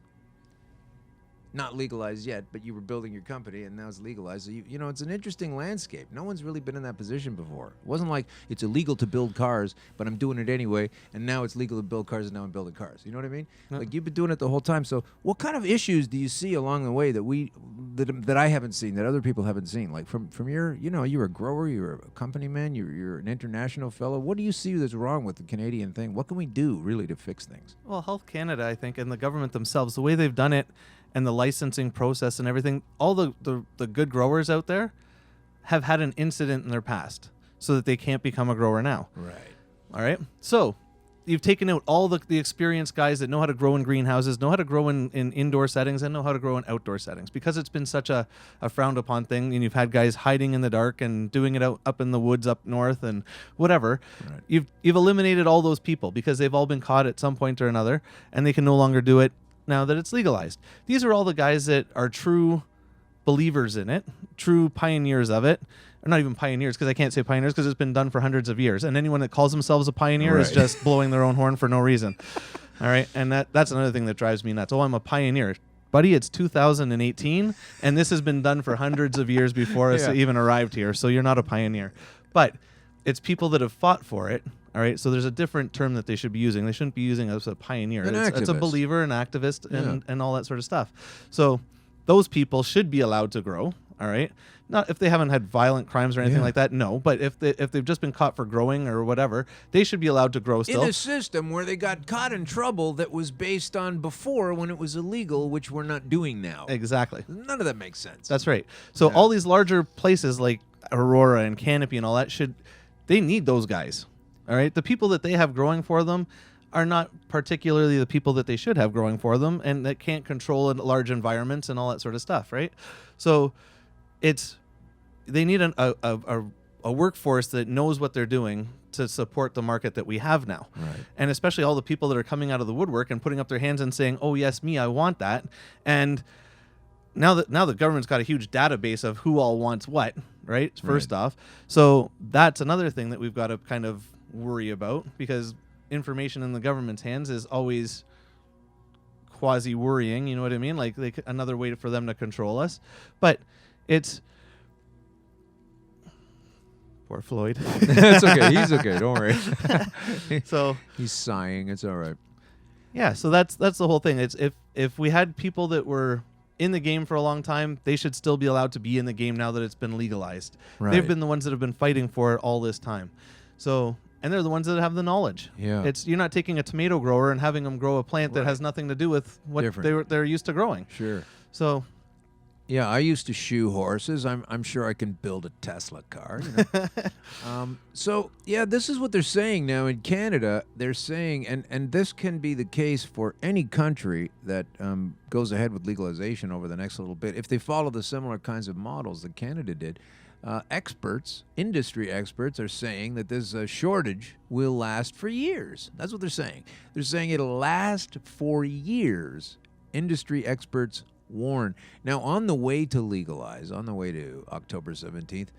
not legalized yet, but you were building your company and now it's legalized. So you know, it's an interesting landscape. No one's really been in that position before. It wasn't like it's illegal to build cars, but I'm doing it anyway, and now it's legal to build cars and now I'm building cars. You know what I mean? Yeah. Like, you've been doing it the whole time. So what kind of issues do you see along the way that I haven't seen, that other people haven't seen? Like from your, you know, you're a grower, you're a company man, you're an international fellow. What do you see that's wrong with the Canadian thing? What can we do really to fix things? Well, Health Canada, I think, and the government themselves, the way they've done it and the licensing process and everything, all the good growers out there have had an incident in their past so that they can't become a grower now. Right. All right. So you've taken out all the experienced guys that know how to grow in greenhouses, know how to grow in indoor settings, and know how to grow in outdoor settings, because it's been such a frowned upon thing. And you've had guys hiding in the dark and doing it up in the woods up north and whatever. Right. You've eliminated all those people because they've all been caught at some point or another, and they can no longer do it now that it's legalized. These are all the guys that are true believers in it, true pioneers of it. Or not even pioneers, because I can't say pioneers because it's been done for hundreds of years. And anyone that calls themselves a pioneer is just blowing their own horn for no reason. All right. And that's another thing that drives me nuts. Oh, I'm a pioneer. Buddy, it's 2018, and this has been done for hundreds of years before us even arrived here. So you're not a pioneer. But it's people that have fought for it. All right. So there's a different term that they should be using. They shouldn't be using as a pioneer. It's a believer, an activist, and all that sort of stuff. So those people should be allowed to grow. All right. Not if they haven't had violent crimes or anything like that, no. But if they've just been caught for growing or whatever, they should be allowed to grow still. In a system where they got caught in trouble that was based on before when it was illegal, which we're not doing now. Exactly. None of that makes sense. That's right. So all these larger places like Aurora and Canopy and all that they need those guys. All right. The people that they have growing for them are not particularly the people that they should have growing for them, and that can't control large environments and all that sort of stuff, right? So they need a workforce that knows what they're doing to support the market that we have now. Right. And especially all the people that are coming out of the woodwork and putting up their hands and saying, oh, yes, me, I want that. And now the government's got a huge database of who all wants what, right? First off. So that's another thing that we've got to kind of worry about, because information in the government's hands is always quasi-worrying, you know what I mean? Like another way for them to control us. But it's... Poor Floyd. That's okay. He's okay. Don't worry. So he's sighing. It's all right. Yeah. So that's the whole thing. It's if we had people that were in the game for a long time, they should still be allowed to be in the game now that it's been legalized. Right. They've been the ones that have been fighting for it all this time. So, and they're the ones that have the knowledge. Yeah. You're not taking a tomato grower and having them grow a plant that has nothing to do with what they're used to growing. Sure. So. Yeah, I used to shoe horses. I'm sure I can build a Tesla car. You know? So, yeah, this is what they're saying now in Canada. They're saying, and this can be the case for any country that goes ahead with legalization over the next little bit, if they follow the similar kinds of models that Canada did. Industry experts are saying that this shortage will last for years. That's what they're saying. They're saying it'll last for years. Industry experts warn. Now, on the way to legalize, on the way to October 17th,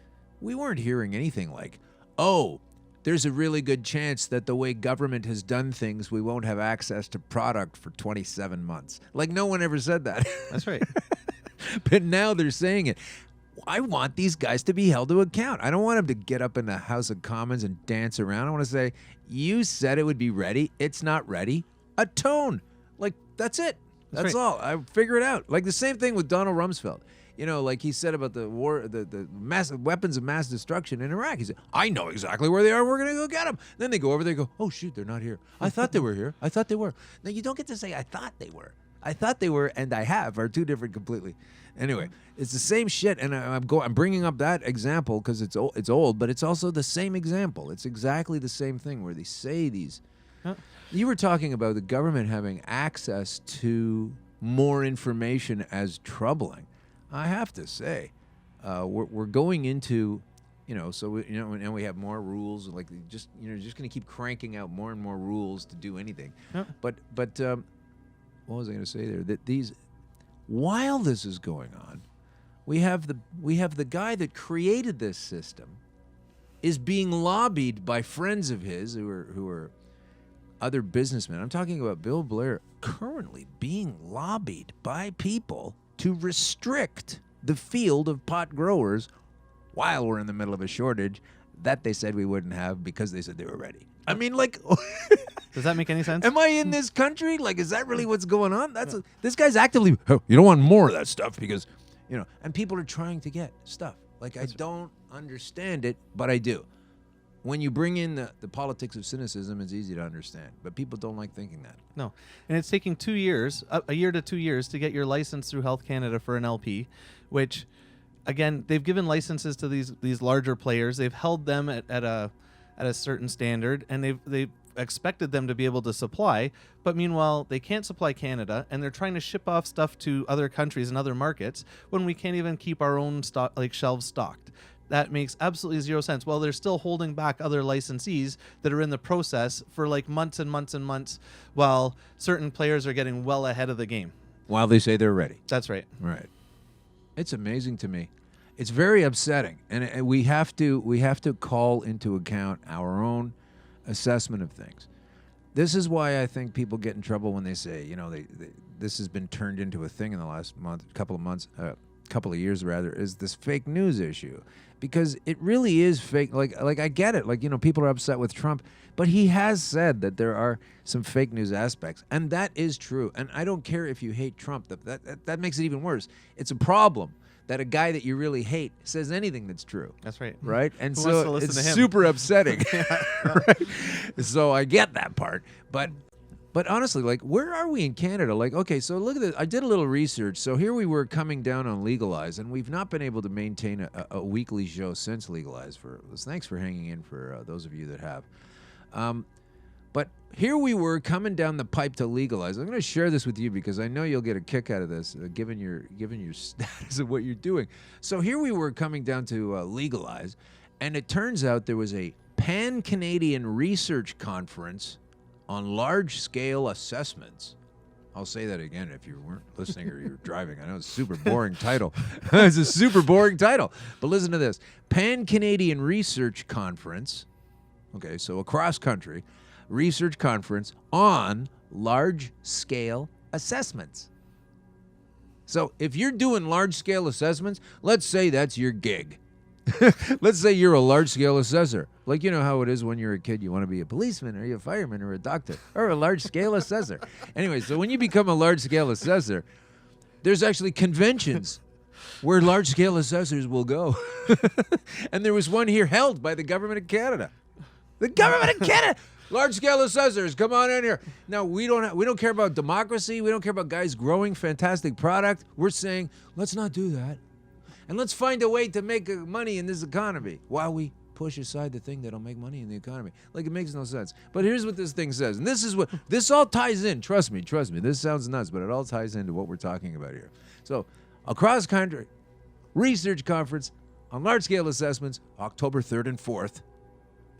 we weren't hearing anything like, oh, there's a really good chance that the way government has done things, we won't have access to product for 27 months. Like, no one ever said that. That's right. But now they're saying it. I want these guys to be held to account. I don't want them to get up in the House of Commons and dance around. I want to say, you said it would be ready. It's not ready. Atone. Like, that's it. That's right. All. I figure it out. Like the same thing with Donald Rumsfeld. You know, like he said about the war, the massive weapons of mass destruction in Iraq. He said, I know exactly where they are. We're going to go get them. Then they go over there and go, oh, shoot, they're not here. I thought they were here. I thought they were. Now, you don't get to say, I thought they were. I thought they were and I have are two different completely. Anyway, it's the same shit. And I'm bringing up that example because it's old, but it's also the same example. It's exactly the same thing where they say these. Huh? You were talking about the government having access to more information as troubling. I have to say, we're going into, and we have more rules. Like just going to keep cranking out more and more rules to do anything. Huh? But what was I going to say there? That while this is going on, we have the guy that created this system is being lobbied by friends of his who are other businessmen. I'm talking about Bill Blair currently being lobbied by people to restrict the field of pot growers while we're in the middle of a shortage that they said we wouldn't have because they said they were ready. I mean, like, does that make any sense? Am I in this country? Like, is that really what's going on? This guy's actively, oh, you don't want more of that stuff because, and people are trying to get stuff. Like, I don't understand it, but I do. When you bring in the politics of cynicism, it's easy to understand, but people don't like thinking that. No, and it's taking 2 years, a year to 2 years, to get your license through Health Canada for an LP, which, again, they've given licenses to these larger players. They've held them at a certain standard, and they've expected them to be able to supply, but meanwhile they can't supply Canada, and they're trying to ship off stuff to other countries and other markets when we can't even keep our own stock, like shelves stocked. That makes absolutely zero sense. Well, they're still holding back other licensees that are in the process for like months and months and months, while certain players are getting well ahead of the game. While they say they're ready. That's right. Right. It's amazing to me. It's very upsetting, and we have to call into account our own assessment of things. This is why I think people get in trouble when they say, this has been turned into a thing in the last couple of years, is this fake news issue, because it really is fake. Like I get it. Like, people are upset with Trump, but he has said that there are some fake news aspects, and that is true. And I don't care if you hate Trump. That makes it even worse. It's a problem that a guy that you really hate says anything that's true. That's right. Right? And Who wants to so listen it's to him? super upsetting. Right? So I get that part. But honestly, like, where are we in Canada? Like, okay, so look at this. I did a little research. So here we were coming down on Legalize, and we've not been able to maintain a weekly show since Legalize. Thanks for hanging in for those of you that have. But here we were coming down the pipe to Legalize. I'm going to share this with you because I know you'll get a kick out of this, given your status of what you're doing. So here we were coming down to Legalize, and it turns out there was a Pan-Canadian research conference on large-scale assessments. I'll say that again if you weren't listening or you were driving. I know it's a super boring title. It's a super boring title. But listen to this. Pan-Canadian Research Conference. Okay, so across country. Research conference on large-scale assessments. So if you're doing large-scale assessments, let's say that's your gig. Let's say you're a large-scale assessor. Like, you know how it is when you're a kid, you want to be a policeman or you're a fireman or a doctor or a large-scale assessor. Anyway, so when you become a large-scale assessor, there's actually conventions where large-scale assessors will go. And there was one here held by the government of Canada. The government of Canada! Large-scale assessors, come on in here. Now, we don't care about democracy. We don't care about guys growing fantastic product. We're saying, let's not do that. And let's find a way to make money in this economy while we push aside the thing that'll make money in the economy. Like, it makes no sense. But here's what this thing says. And this all ties in. Trust me. This sounds nuts, but it all ties into what we're talking about here. So, across country, research conference on large-scale assessments, October 3rd and 4th.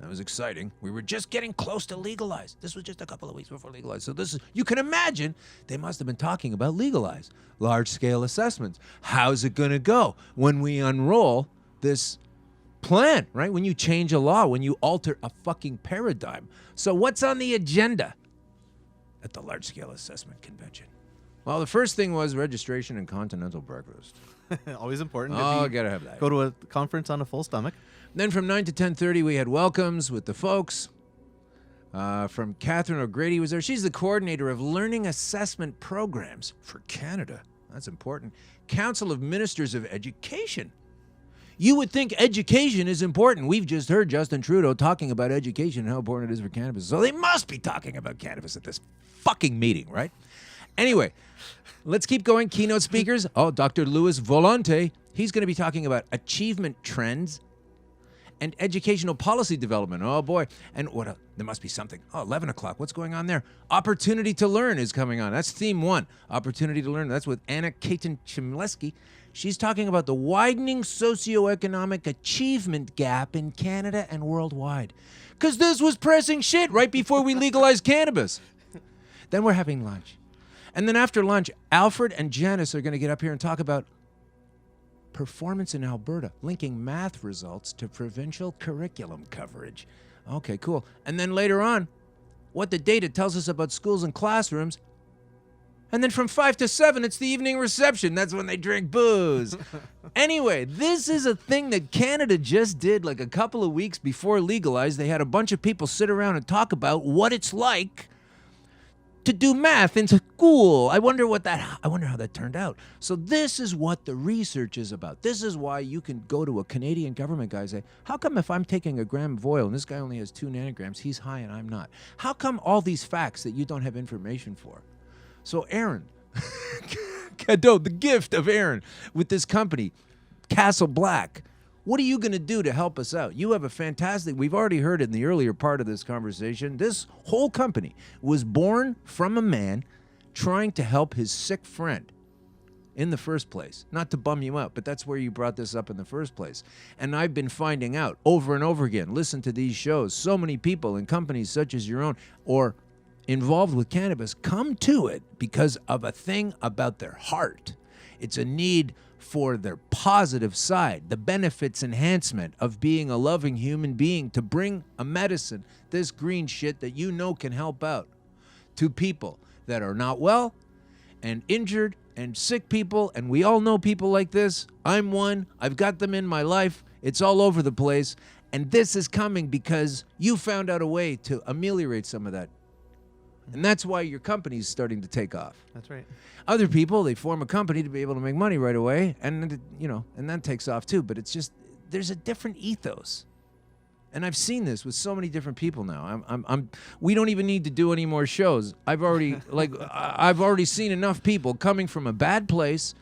That was exciting. We were just getting close to Legalize. This was just a couple of weeks before Legalize. So you can imagine, they must have been talking about Legalize. Large-scale assessments. How's it going to go when we unroll this plan, right? When you change a law, when you alter a fucking paradigm. So what's on the agenda at the large-scale assessment convention? Well, the first thing was registration and continental breakfast. Always important. Oh, gotta have that. Go to a conference on a full stomach. Then from 9 to 10:30, we had welcomes with the folks. From Catherine O'Grady was there. She's the coordinator of learning assessment programs for Canada. That's important. Council of Ministers of Education. You would think education is important. We've just heard Justin Trudeau talking about education and how important it is for cannabis. So they must be talking about cannabis at this fucking meeting, right? Anyway, let's keep going. Keynote speakers. Oh, Dr. Louis Volante. He's going to be talking about achievement trends and educational policy development. Oh, boy. And what else? There must be something. Oh, 11 o'clock. What's going on there? Opportunity to Learn is coming on. That's theme 1. Opportunity to Learn. That's with Anna Katen-Chmielewski. She's talking about the widening socioeconomic achievement gap in Canada and worldwide. Because this was pressing shit right before we legalized cannabis. Then we're having lunch. And then after lunch, Alfred and Janice are going to get up here and talk about performance in Alberta, linking math results to provincial curriculum coverage. Okay, cool. And then later on, what the data tells us about schools and classrooms And then from 5 to 7, it's the evening reception. That's when they drink booze. Anyway, this is a thing that Canada just did like a couple of weeks before legalized. They had a bunch of people sit around and talk about what it's like to do math in school. I wonder how that turned out. So this is what the research is about. This is why you can go to a Canadian government guy and say, how come if I'm taking a gram of oil and this guy only has 2 nanograms, he's high and I'm not? How come all these facts that you don't have information for? So Aron, cadeau, the gift of Aron with this company, Castle Black. What are you going to do to help us out? You have a fantastic, we've already heard it in the earlier part of this conversation. This whole company was born from a man trying to help his sick friend in the first place. Not to bum you out, but that's where you brought this up in the first place. And I've been finding out over and over again, listen to these shows, so many people in companies such as your own or involved with cannabis come to it because of a thing about their heart. It's a need for their positive side, the benefits enhancement of being a loving human being, to bring a medicine, this green shit that you know can help out, to people that are not well and injured and sick people. And we all know people like this. I'm one. I've got them in my life. It's all over the place. And this is coming because you found out a way to ameliorate some of that. And that's why your company's starting to take off. That's right. Other people, they form a company to be able to make money right away, and and that takes off too. But it's just there's a different ethos, and I've seen this with so many different people now. We don't even need to do any more shows. I've already seen enough people coming from a bad place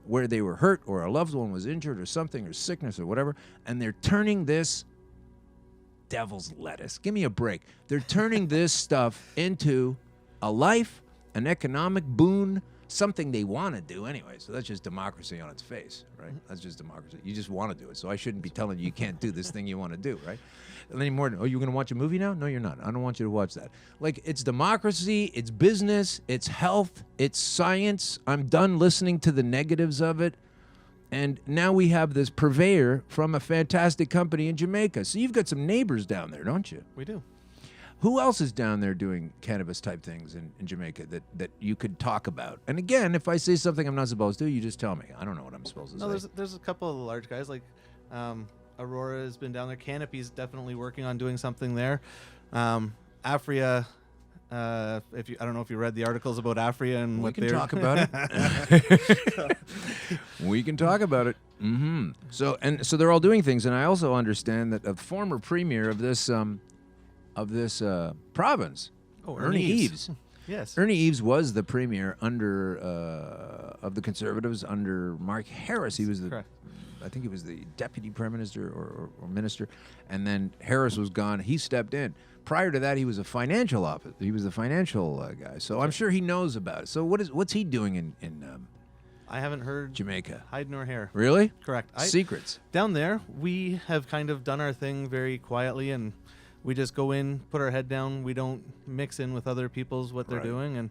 where they were hurt or a loved one was injured or something or sickness or whatever, and they're turning this devil's lettuce. Give me a break. They're turning this stuff into a life, an economic boon, something they want to do anyway. So that's just democracy on its face, right? That's just democracy. You just want to do it. So I shouldn't be telling you can't do this thing you want to do, right? And then more, you're going to watch a movie now? No, you're not. I don't want you to watch that. Like, it's democracy, it's business, it's health, it's science. I'm done listening to the negatives of it. And now we have this purveyor from a fantastic company in Jamaica. So you've got some neighbors down there, don't you? We do. Who else is down there doing cannabis-type things in Jamaica that you could talk about? And again, if I say something I'm not supposed to, you just tell me. I don't know what I'm supposed to say. No, there's a couple of the large guys. Like Aurora has been down there. Canopy's definitely working on doing something there. Afria... I don't know if you read the articles about Afria and what they're... We can talk about it. We can talk about it. Mm-hmm. So they're all doing things, and I also understand that a former premier of this province, Ernie Eves. Yes, Ernie Eves was the premier under of the Conservatives under Mark Harris. He was Correct. I think he was the deputy prime minister or minister, and then Harris was gone. He stepped in. Prior to that, he was a financial officer. He was the financial guy. So I'm sure he knows about it. So what's he doing in I haven't heard Jamaica? Hide nor hair. Really? Correct. Secrets. Down there, we have kind of done our thing very quietly, and we just go in, put our head down. We don't mix in with other people's what they're doing, and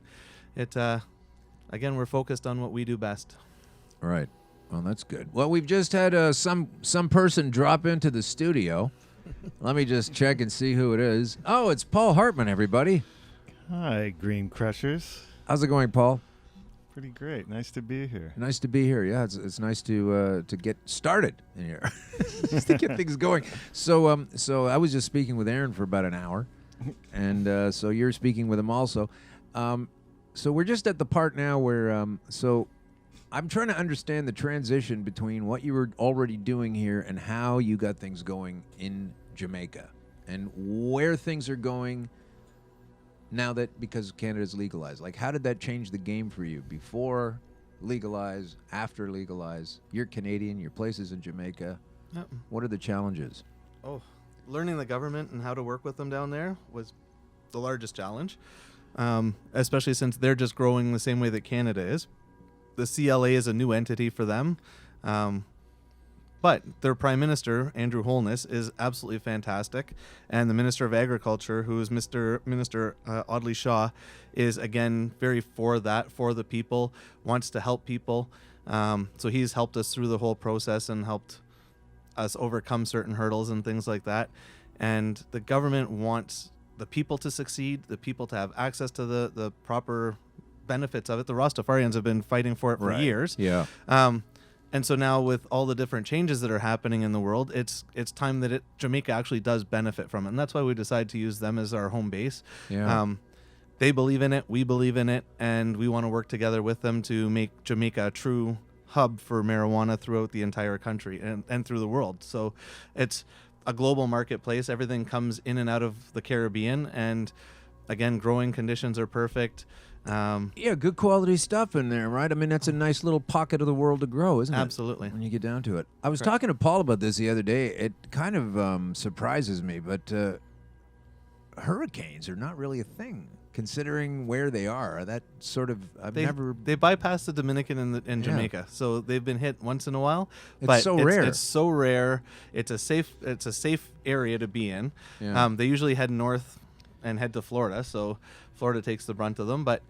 it again, we're focused on what we do best. Right. Well, that's good. Well, we've just had some person drop into the studio. Let me just check and see who it is. Oh, it's Paul Hartman, everybody. Hi, Green Crushers. How's it going, Paul? Pretty great. Nice to be here. Nice to be here. Yeah, it's nice to get started in here, just to get things going. So I was just speaking with Aron for about an hour, and so you're speaking with him also. So we're just at the part now where so I'm trying to understand the transition between what you were already doing here and how you got things going in Jamaica, and where things are going now that, because Canada's legalized. Like, how did that change the game for you? Before legalize, after legalize? You're Canadian, your place is in Jamaica. Yep. What are the challenges? Oh, learning the government and how to work with them down there was the largest challenge, especially since they're just growing the same way that Canada is. The CLA is a new entity for them. But their Prime Minister, Andrew Holness, is absolutely fantastic. And the Minister of Agriculture, who is Minister Audley Shaw, is, again, very for that, for the people, wants to help people. So he's helped us through the whole process and helped us overcome certain hurdles and things like that. And the government wants the people to succeed, the people to have access to the proper benefits of it. The Rastafarians have been fighting for it for years. Yeah. And so now with all the different changes that are happening in the world, it's time that Jamaica actually does benefit from it. And that's why we decided to use them as our home base. Yeah. They believe in it, we believe in it, and we want to work together with them to make Jamaica a true hub for marijuana throughout the entire country and through the world. So it's a global marketplace. Everything comes in and out of the Caribbean, and again, growing conditions are perfect. Yeah, good quality stuff in there, right? I mean, that's a nice little pocket of the world to grow, isn't it? Absolutely. When you get down to it. I was talking to Paul about this the other day. It kind of surprises me, but hurricanes are not really a thing, considering where they are. That sort of, They bypass the Dominican and Jamaica, so they've been hit once in a while. It's but so rare. It's so rare. It's a safe area to be in. Yeah. They usually head north and head to Florida, so Florida takes the brunt of them. But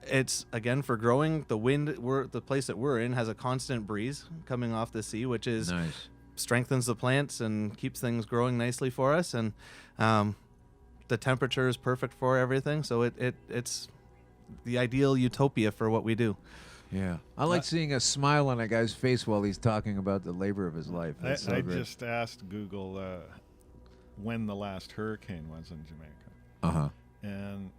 it's, again, for growing, the place that we're in has a constant breeze coming off the sea, which is nice. Strengthens the plants and keeps things growing nicely for us. And the temperature is perfect for everything, so it's the ideal utopia for what we do. Yeah, I like seeing a smile on a guy's face while he's talking about the labor of his life. That's I so great. just asked Google when the last hurricane was in Jamaica. Uh-huh. And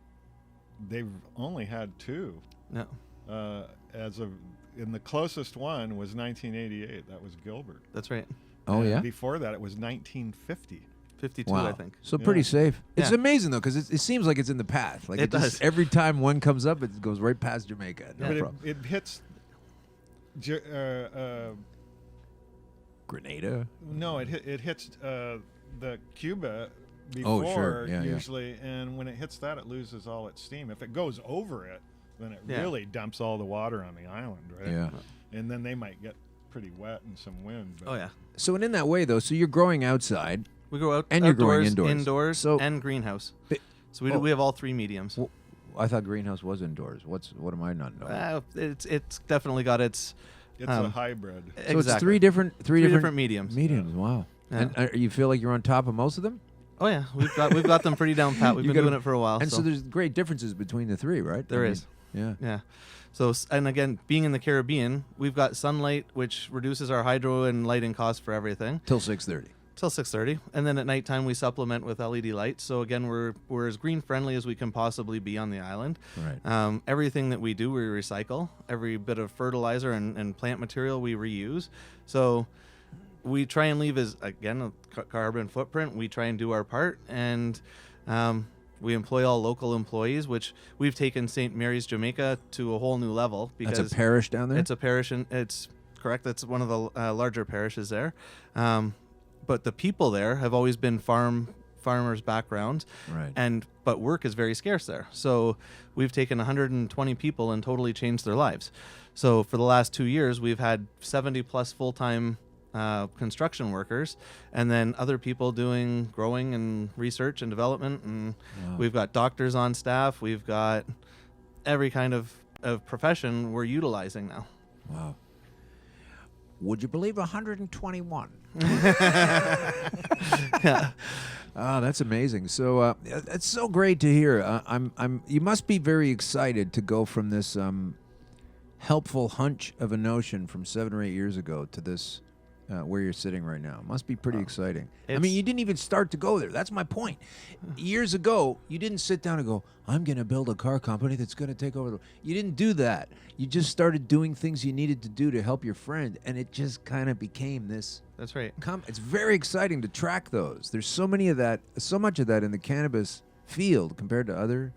they've only had two. No. And the closest one was 1988. That was Gilbert. That's right. Oh, And yeah? Before that, it was 1950. 52, Wow. I think. So pretty safe. It's Yeah. amazing, though, because it seems like it's in the path. Like It just- does. every time one comes up, it goes right past Jamaica. No But problem. it hits Grenada? No, it hits the Cuba Oh, before sure. Yeah, usually, and when it hits that, it loses all its steam. If it goes over it, then it Yeah. really dumps all the water on the island, right? Yeah. And then they might get pretty wet and some wind. But Oh, yeah. So, and in that way, though, so you're growing outside. We go out And you're growing outdoors, indoors. so, So- and greenhouse. Bi- So we Oh. we have all three mediums. Well, I thought greenhouse was indoors. What am I not knowing? It's definitely got its. it's a hybrid. So it's three different mediums. Mediums. Wow. Yeah. And you feel like you're on top of most of them? Oh yeah, we've got them pretty down pat. We've You been got doing 'em- it for a while. And so there's great differences between the three, right? There I mean, is. Yeah. Yeah. So, and again, being in the Caribbean, we've got sunlight, which reduces our hydro and lighting costs for everything. Till 6:30. Till 6:30, and then at nighttime we supplement with LED lights. So again, we're as green friendly as we can possibly be on the island. Right. Everything that we do, we recycle. Every bit of fertilizer and plant material we reuse. So we try and leave as, again, a carbon footprint. We try and do our part, and we employ all local employees, which we've taken St. Mary's, Jamaica to a whole new level. Because That's a parish down there? It's a parish, and it's correct. That's one of the larger parishes there. But the people there have always been farmers' background, right? But work is very scarce there. So we've taken 120 people and totally changed their lives. So for the last 2 years, we've had 70 plus full-time construction workers, and then other people doing growing and research and development. And Wow. we've got doctors on staff. We've got every kind of profession we're utilizing now. Wow. Would you believe 121? Yeah. Oh, that's amazing. So it's so great to hear. You must be very excited to go from this helpful hunch of a notion from 7 or 8 years ago to this where you're sitting right now. It must be pretty exciting. I mean, you didn't even start to go there. That's my point. Years ago, you didn't sit down and go, I'm going to build a car company that's going to take over the... You didn't do that. You just started doing things you needed to do to help your friend, and it just kind of became this... That's right. It's very exciting to track those. There's so much of that in the cannabis field compared to other...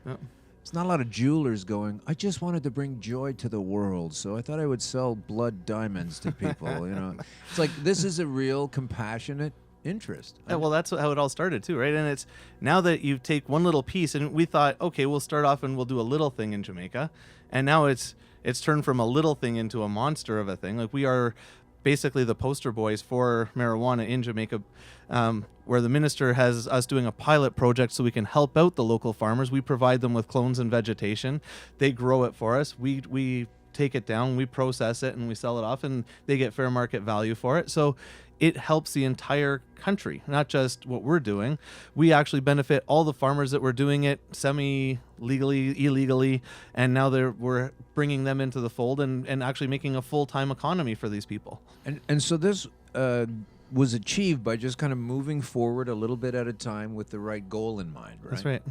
Yep. It's not a lot of jewelers going, I just wanted to bring joy to the world, so I thought I would sell blood diamonds to people. It's like, this is a real compassionate interest. Yeah, well, that's how it all started too, right? And it's now that you take one little piece, and we thought, okay, we'll start off and we'll do a little thing in Jamaica, and now it's turned from a little thing into a monster of a thing. Like, we are basically the poster boys for marijuana in Jamaica, where the minister has us doing a pilot project so we can help out the local farmers. We provide them with clones and vegetation. They grow it for us. We take it down, we process it, and we sell it off, and they get fair market value for it. So it helps the entire country, not just what we're doing. We actually benefit all the farmers that were doing it semi-legally, illegally, and now we're bringing them into the fold and actually making a full-time economy for these people. And so this was achieved by just kind of moving forward a little bit at a time with the right goal in mind, right? That's right.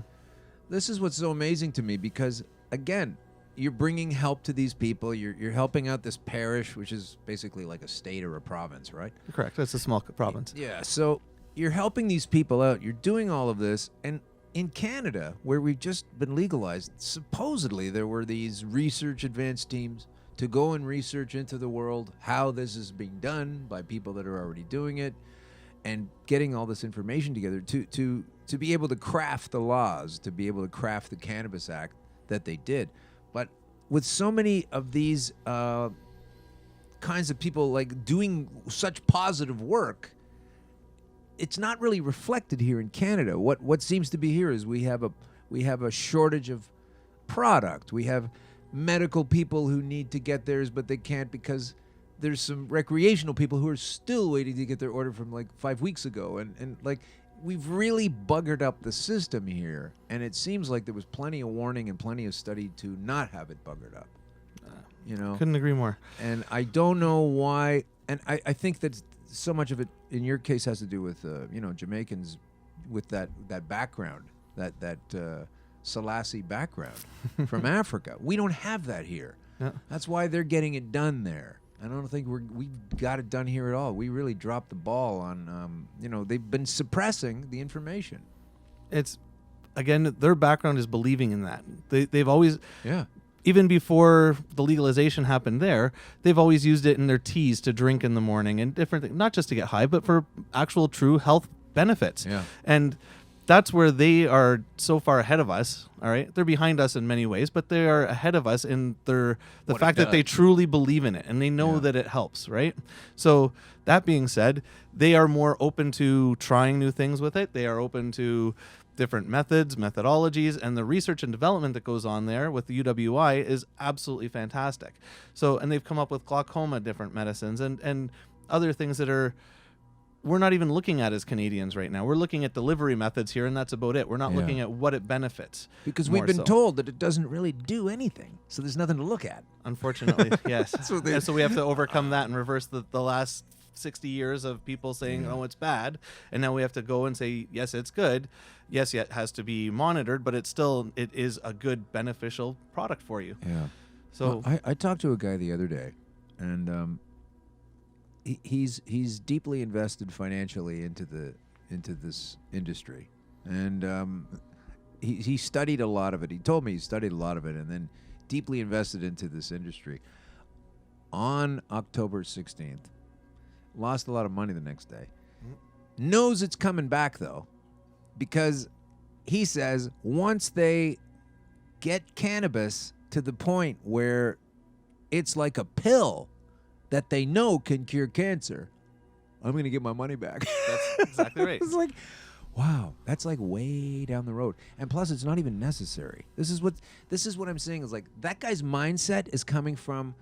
This is what's so amazing to me because, again, you're bringing help to these people. You're helping out this parish, which is basically like a state or a province, right? Correct. It's a small province. Yeah. So you're helping these people out. You're doing all of this. And in Canada, where we've just been legalized, supposedly there were these research advanced teams to go and research into the world how this is being done by people that are already doing it and getting all this information together to be able to craft the laws, to be able to craft the Cannabis Act that they did. But with so many of these kinds of people like doing such positive work, it's not really reflected here in Canada. What seems to be here is we have a shortage of product. We have medical people who need to get theirs, but they can't because there's some recreational people who are still waiting to get their order from like 5 weeks ago. And like we've really buggered up the system here, and it seems like there was plenty of warning and plenty of study to not have it buggered up. You know, couldn't agree more. And I don't know why. And I think that so much of it in your case has to do with Jamaicans with that background, that Selassie background from Africa. We don't have that here. Yeah. That's why they're getting it done there. I don't think we've got it done here at all. We really dropped the ball on, they've been suppressing the information. It's, again, their background is believing in that. They've always, yeah, even before the legalization happened there, they've always used it in their teas to drink in the morning and different things, not just to get high, but for actual true health benefits. Yeah. And that's where they are so far ahead of us. All right, they're behind us in many ways, but they are ahead of us in the fact that they truly believe in it and they know that it helps. Right. So that being said, they are more open to trying new things with it. They are open to different methods, methodologies, and the research and development that goes on there with the UWI is absolutely fantastic. So, and they've come up with glaucoma different medicines and other things that we're not even looking at as Canadians right now. We're looking at delivery methods here, and that's about it. We're not looking at what it benefits. Because we've been told that it doesn't really do anything, so there's nothing to look at. Unfortunately, yes. And so we have to overcome that and reverse the last 60 years of people saying, oh, it's bad. And now we have to go and say, yes, it's good. Yes, it has to be monitored, but it is a good, beneficial product for you. Yeah. So I talked to a guy the other day, and he's deeply invested financially into this industry, and he studied a lot of it. He told me he studied a lot of it, and then deeply invested into this industry. On October 16th, lost a lot of money the next day. Knows it's coming back though, because he says once they get cannabis to the point where it's like a pill that they know can cure cancer, I'm going to get my money back. That's exactly right. It's like, wow, that's like way down the road. And plus, it's not even necessary. This is what I'm saying is like that guy's mindset is coming from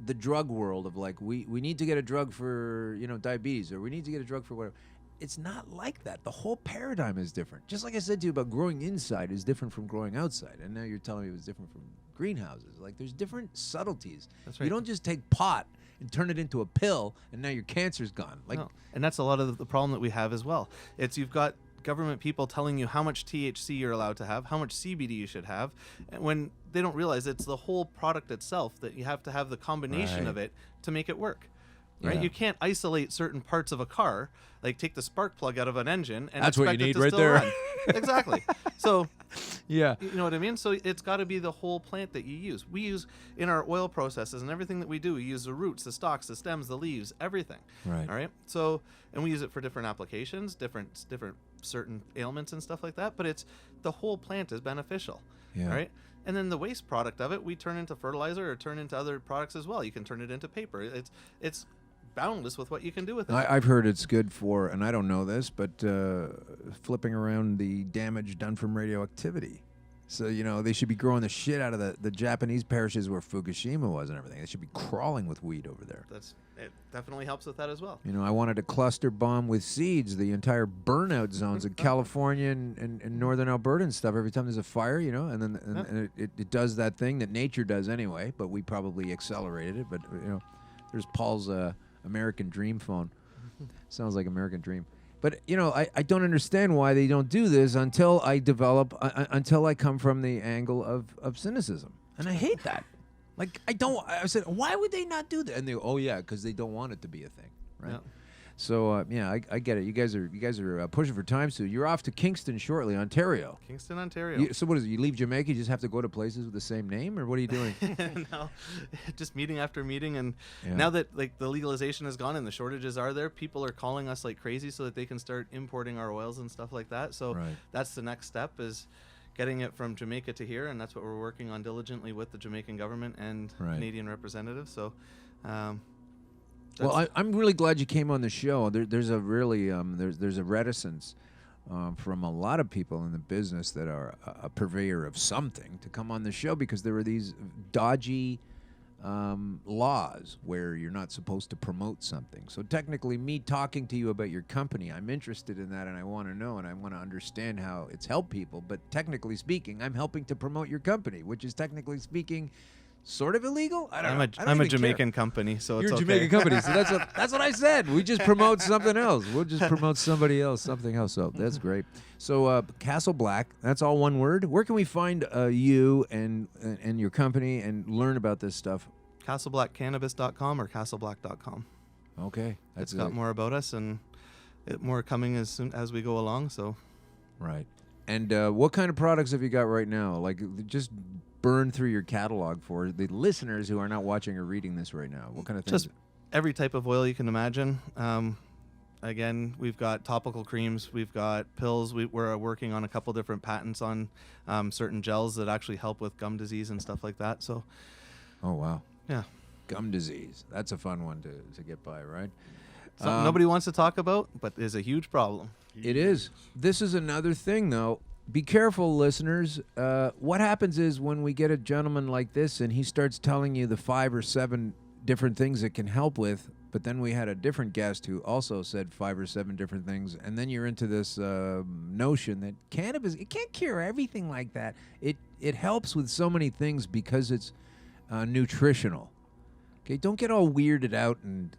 the drug world of like, we need to get a drug for, diabetes, or we need to get a drug for whatever. It's not like that. The whole paradigm is different. Just like I said to you about growing inside is different from growing outside. And now you're telling me it was different from greenhouses. Like there's different subtleties. That's right. You don't just take pot and turn it into a pill and now your cancer's gone. Like, no. And that's a lot of the problem that we have as well. It's you've got government people telling you how much THC you're allowed to have, how much CBD you should have, and when they don't realize it's the whole product itself that you have to have the combination of it to make it work. Right? Yeah. You can't isolate certain parts of a car, like take the spark plug out of an engine and that's what you expect it need to right still there. run. Exactly. So, yeah, you know what I mean? So it's got to be the whole plant that you use. We use in our oil processes and everything that we do, we use the roots, the stalks, the stems, the leaves, everything. Right. All right. So, and we use it for different applications, different certain ailments and stuff like that, but it's the whole plant is beneficial. Yeah. All right. And then the waste product of it, we turn into fertilizer or turn into other products as well. You can turn it into paper. It's boundless with what you can do with it. I've heard it's good for, and I don't know this, but flipping around the damage done from radioactivity. So, you know, they should be growing the shit out of the Japanese parishes where Fukushima was and everything. They should be crawling with weed over there. It definitely helps with that as well. You know, I wanted to cluster bomb with seeds the entire burnout zones in California and northern Alberta and stuff every time there's a fire, you know, and then and it does that thing that nature does anyway, but we probably accelerated it. But, you know, there's Paul's American Dream phone. Sounds like American Dream. But, you know, I don't understand why they don't do this until I develop, until I come from the angle of cynicism. And I hate that. Like, I said, why would they not do that? And they go, oh, yeah, because they don't want it to be a thing, right? Yeah. So, yeah, I get it. You guys are pushing for time soon. You're off to Kingston shortly, Ontario. Kingston, Ontario. So what is it? You leave Jamaica, you just have to go to places with the same name? Or what are you doing? No, just meeting after meeting. And now that, like, the legalization is gone and the shortages are there, people are calling us like crazy so that they can start importing our oils and stuff like that. So that's the next step, is getting it from Jamaica to here, and that's what we're working on diligently with the Jamaican government and Canadian representatives. So, well, I'm really glad you came on the show. There's a really there's a reticence from a lot of people in the business that are a purveyor of something to come on the show because there are these dodgy laws where you're not supposed to promote something. So technically, me talking to you about your company, I'm interested in that, and I want to know, and I want to understand how it's helped people. But technically speaking, I'm helping to promote your company, which is technically speaking sort of illegal. I don't know. I'm a Jamaican company, so you're it's a Jamaican company, so that's what I said. We just promote something else. We'll just promote somebody else, something else. So that's great. So Castle Black, that's all one word. Where can we find you and your company and learn about this stuff? CastleBlackCannabis.com or CastleBlack.com. Okay, it's got more about us and more coming as soon as we go along. So, right. And what kind of products have you got right now? Like, just burn through your catalog for the listeners who are not watching or reading this right now. What kind of things? Just every type of oil you can imagine. Again, we've got topical creams, we've got pills. We're working on a couple different patents on certain gels that actually help with gum disease and stuff like that. So, oh wow, yeah, gum disease. That's a fun one to get by, right? Something nobody wants to talk about, but is a huge problem. It is. This is another thing, though. Be careful, listeners. What happens is when we get a gentleman like this and he starts telling you the 5 or 7 different things it can help with, but then we had a different guest who also said 5 or 7 different things, and then you're into this notion that cannabis, it can't cure everything like that. It helps with so many things because it's nutritional. Okay, don't get all weirded out and,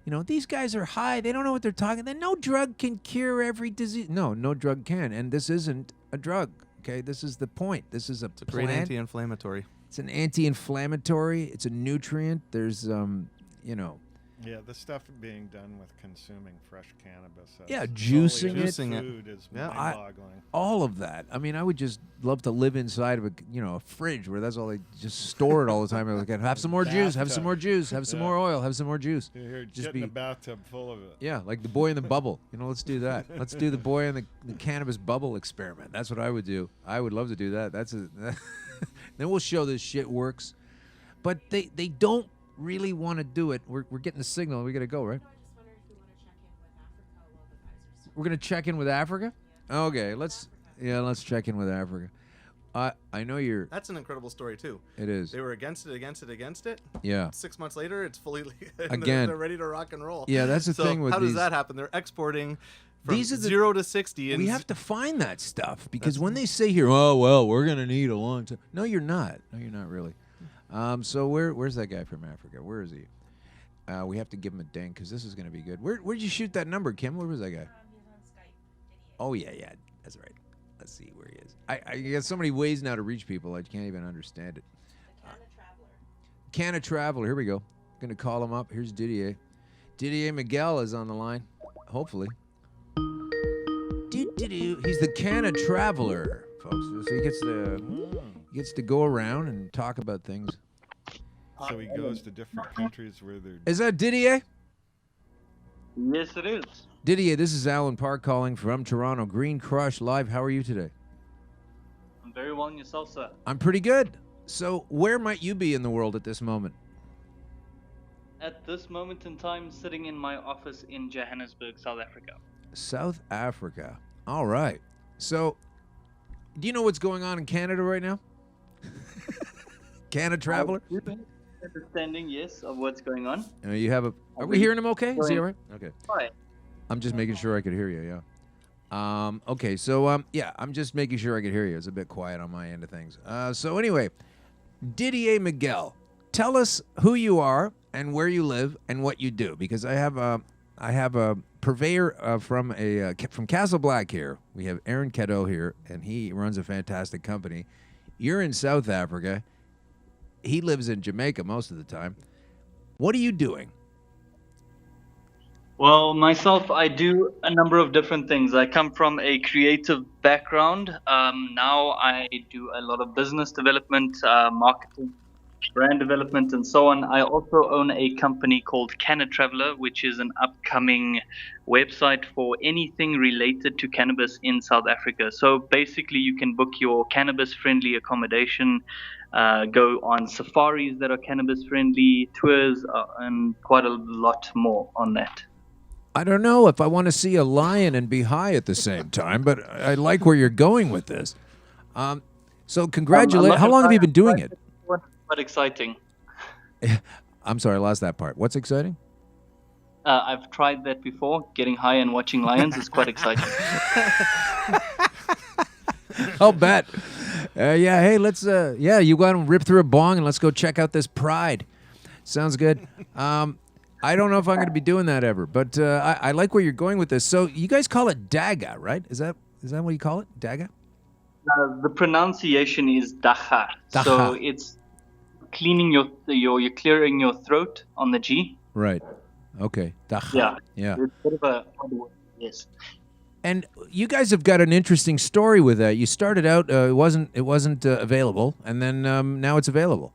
you know, these guys are high. They don't know what they're talking. Then no drug can cure every disease. No drug can. And this isn't a drug. Okay, this is the point. This is a great anti-inflammatory. It's an anti-inflammatory. It's a nutrient. There's, you know. Yeah, the stuff being done with consuming fresh cannabis. Yeah, juicing it. Food is mind-boggling. All of that. I mean, I would just love to live inside of a fridge where that's all they just store it all the time. I look at, have some more juice, have some more juice, have some more oil, have some more juice. You're just in a bathtub full of it. Yeah, like the boy in the bubble. You know, let's do that. Let's do the boy in the cannabis bubble experiment. That's what I would do. I would love to do that. Then we'll show this shit works. But they don't really want to do it. We're getting the signal. We got to go, right? We're going to check in with Africa? Okay, let's check in with Africa. I know you're... That's an incredible story, too. It is. They were against it. Yeah. 6 months later, it's fully... Again. They're ready to rock and roll. Yeah, that's the thing with how does that happen? They're exporting from 0 to 60. And we have to find that stuff, because when they say here, oh, well, we're going to need a long time. No, you're not. No, you're not really. So where's that guy from Africa? Where is he? We have to give him a ding because this is going to be good. Where'd you shoot that number, Kim? Where was that guy? He's on Skype. Oh, yeah, that's right. Let's see where he is. I got so many ways now to reach people, I can't even understand it. The Canna Traveller. Canna Traveller, here we go. Going to call him up. Here's Didier. Didier Miguel is on the line, hopefully. He's the Canna Traveller, folks. So he gets to go around and talk about things. So he goes to different countries where they're... Is that Didier? Yes, it is. Didier, this is Alan Park calling from Toronto. Green Crush Live. How are you today? I'm very well, and yourself, sir? I'm pretty good. So where might you be in the world at this moment? At this moment in time, sitting in my office in Johannesburg, South Africa. South Africa. All right. So Do you know what's going on in Canada right now? Canna Traveller? Understanding, yes, of what's going on. You have a. Are we hearing him okay? Is he all right? Okay. Hi. I'm just making sure I could hear you, yeah. Okay, so, yeah, I'm just making sure I could hear you. It's a bit quiet on my end of things. So anyway, Didier Miguel, tell us who you are and where you live and what you do, because I have a purveyor from Castle Black here. We have Aron here, and he runs a fantastic company. You're in South Africa. He lives in Jamaica most of the time. What are you doing? Well, myself, I do a number of different things. I come from a creative background. Now I do a lot of business development, marketing, brand development, and so on. I also own a company called Canna Traveller, which is an upcoming website for anything related to cannabis in South Africa. So basically, you can book your cannabis-friendly accommodation, go on safaris that are cannabis-friendly, tours, and quite a lot more on that. I don't know if I want to see a lion and be high at the same time, but I like where you're going with this. So congratulations. How long have you been doing it? Quite exciting. I'm sorry, I lost that part. What's exciting? I've tried that before. Getting high and watching lions is quite exciting. I'll bet. Yeah, hey, let's, you go out and rip through a bong and let's go check out this pride. Sounds good. I don't know if I'm going to be doing that ever, but I like where you're going with this. So you guys call it Dagga, right? Is that what you call it? Dagga? The pronunciation is Dagga. So it's cleaning you're clearing your throat on the G. Right. Okay. Dagga. Yeah. It's a bit of a hard word, yes. And you guys have got an interesting story with that. You started out, it wasn't available, and then now it's available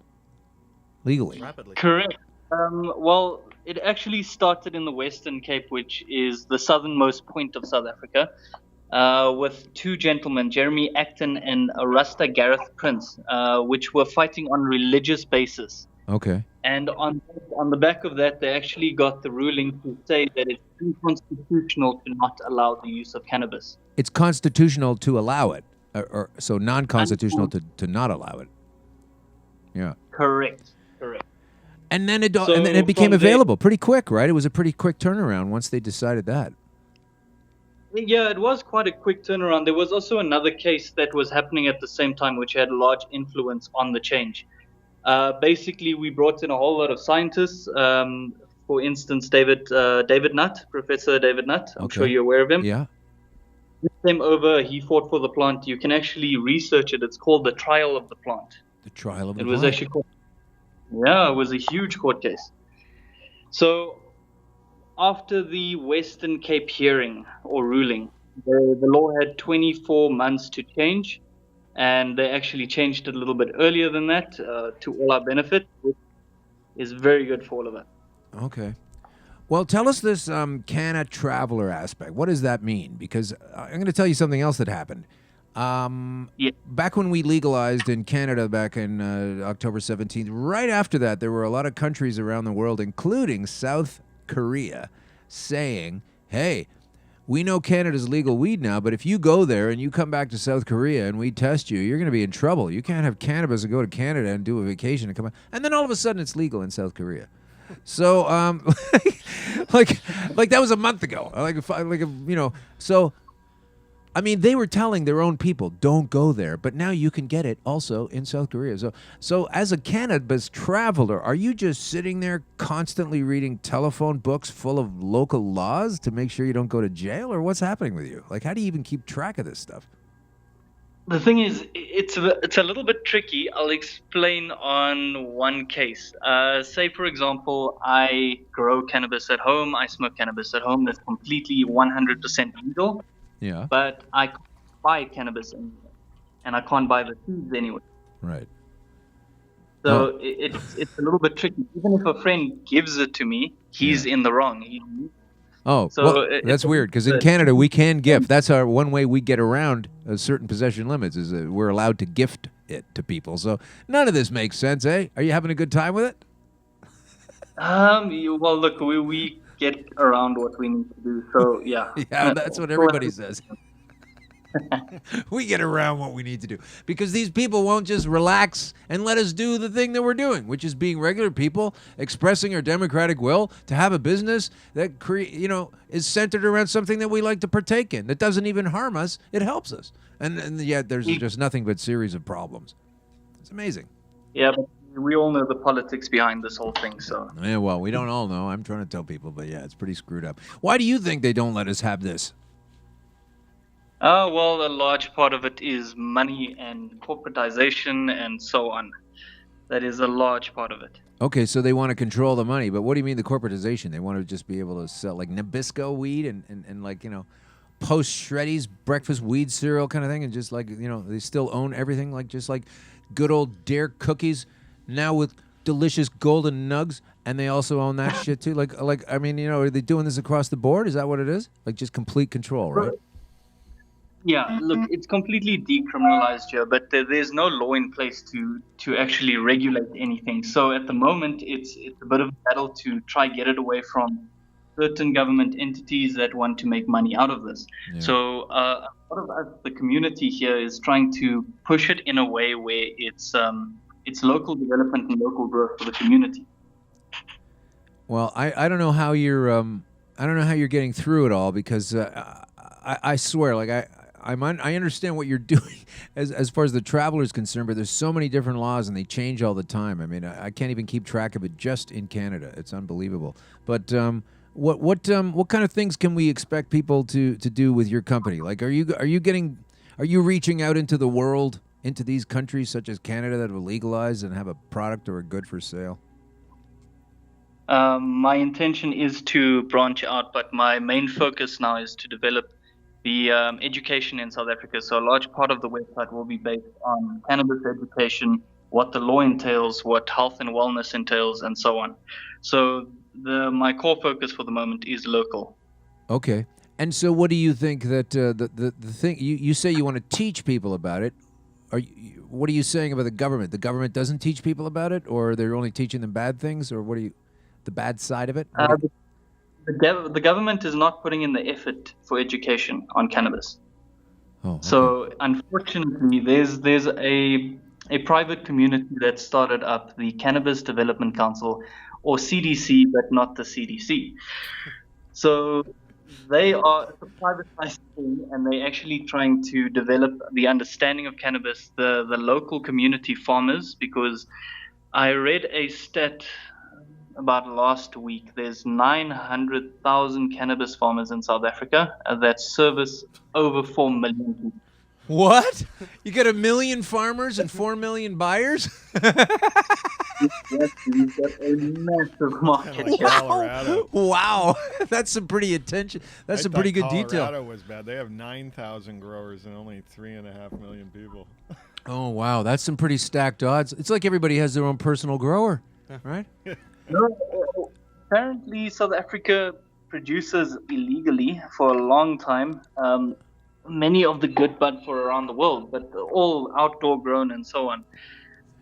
legally. Rapidly. Correct. Well, it actually started in the Western Cape, which is the southernmost point of South Africa, with two gentlemen, Jeremy Acton and Rasta Gareth Prince, which were fighting on religious basis. Okay. And on the back of that, they actually got the ruling to say that it's unconstitutional to not allow the use of cannabis. It's constitutional to allow it, or so non-constitutional to not allow it. Yeah. Correct. And then it became available pretty quick, right? It was a pretty quick turnaround once they decided that. Yeah, it was quite a quick turnaround. There was also another case that was happening at the same time, which had a large influence on the change. Basically, we brought in a whole lot of scientists. For instance, David Nutt, Professor David Nutt. I'm sure you're aware of him. Yeah. He came over. He fought for the plant. You can actually research it. It's called the trial of the plant. The trial of the plant. It was actually called. Yeah, it was a huge court case. So after the Western Cape hearing or ruling, the law had 24 months to change, and they actually changed it a little bit earlier than that to all our benefit, which is very good for all of us. Okay. Well, tell us this Canna Traveller aspect. What does that mean? Because I'm going to tell you something else that happened. Back when we legalized in Canada back in October 17th, right after that, there were a lot of countries around the world, including South Korea, saying, hey, we know Canada's legal weed now, but if you go there and you come back to South Korea and we test you, you're going to be in trouble. You can't have cannabis and go to Canada and do a vacation and come back. And then all of a sudden it's legal in South Korea. So, like that was a month ago. So... I mean, they were telling their own people, don't go there. But now you can get it also in South Korea. So as a cannabis traveler, are you just sitting there constantly reading telephone books full of local laws to make sure you don't go to jail? Or what's happening with you? Like, how do you even keep track of this stuff? The thing is, it's a little bit tricky. I'll explain on one case. Say, for example, I grow cannabis at home. I smoke cannabis at home. That's completely 100% legal. Yeah. But I can't buy cannabis anywhere, and I can't buy the seeds anywhere. Right. So it's a little bit tricky. Even if a friend gives it to me, he's in the wrong. That's weird, because in Canada we can gift. That's our one way we get around certain possession limits, is that we're allowed to gift it to people. So none of this makes sense, eh? Are you having a good time with it? Well, look, we get around what we need to do. So yeah. Yeah, that's what everybody says. We get around what we need to do because these people won't just relax and let us do the thing that we're doing, which is being regular people expressing our democratic will to have a business that is centered around something that we like to partake in. That doesn't even harm us; it helps us, and yet there's just nothing but series of problems. It's amazing. Yeah, but we all know the politics behind this whole thing. So Yeah, well, we don't all know. I'm trying to tell people, but yeah, it's pretty screwed up. Why do you think they don't let us have this? well, a large part of it is money and corporatization and so on. That is a large part of it. Okay, so they want to control the money, but what do you mean the corporatization? They want to just be able to sell like Nabisco weed and like, post Shreddies breakfast weed cereal kind of thing, and just like, they still own everything, like just like good old Dare cookies now with delicious golden nugs, and they also own that shit too. Like I mean, are they doing this across the board? Is that what it is? Like just complete control, right? Yeah, look, it's completely decriminalized here, but there's no law in place to actually regulate anything. So at the moment, it's a bit of a battle to try get it away from certain government entities that want to make money out of this. Yeah. So a lot of us, the community here, is trying to push it in a way where it's local development and local growth for the community. Well, I don't know how you're getting through it all because I swear, like I understand what you're doing as far as the traveler is concerned, but there's so many different laws and they change all the time. I mean, I can't even keep track of it just in Canada. It's unbelievable. But what kind of things can we expect people to do with your company? Like, are you reaching out into the world, into these countries such as Canada that have legalized and have a product or a good for sale? My intention is to branch out, but my main focus now is to develop the education in South Africa. So a large part of the website will be based on cannabis education, what the law entails, what health and wellness entails, and so on. So my core focus for the moment is local. Okay. And so what do you think that the thing, you say you want to teach people about it. What are you saying about the government? The government doesn't teach people about it, or they're only teaching them bad things, or the bad side of it? The government is not putting in the effort for education on cannabis. Oh, okay. So unfortunately, there's a private community that started up the Cannabis Development Council, or CDC, but not the CDC. So it's a privatized thing, and they're actually trying to develop the understanding of cannabis, the local community farmers, because I read a stat about last week. There's 900,000 cannabis farmers in South Africa that service over 4 million people. What? You got 1 million farmers and 4 million buyers? Yes, we've got a massive market. Like Colorado. Wow, that's some pretty attention. That's some pretty good detail. Colorado was bad. They have 9,000 growers and only 3.5 million people. Oh wow, that's some pretty stacked odds. It's like everybody has their own personal grower, right? No, apparently South Africa produces illegally for a long time. Many of the good bud for around the world, but all outdoor grown and so on.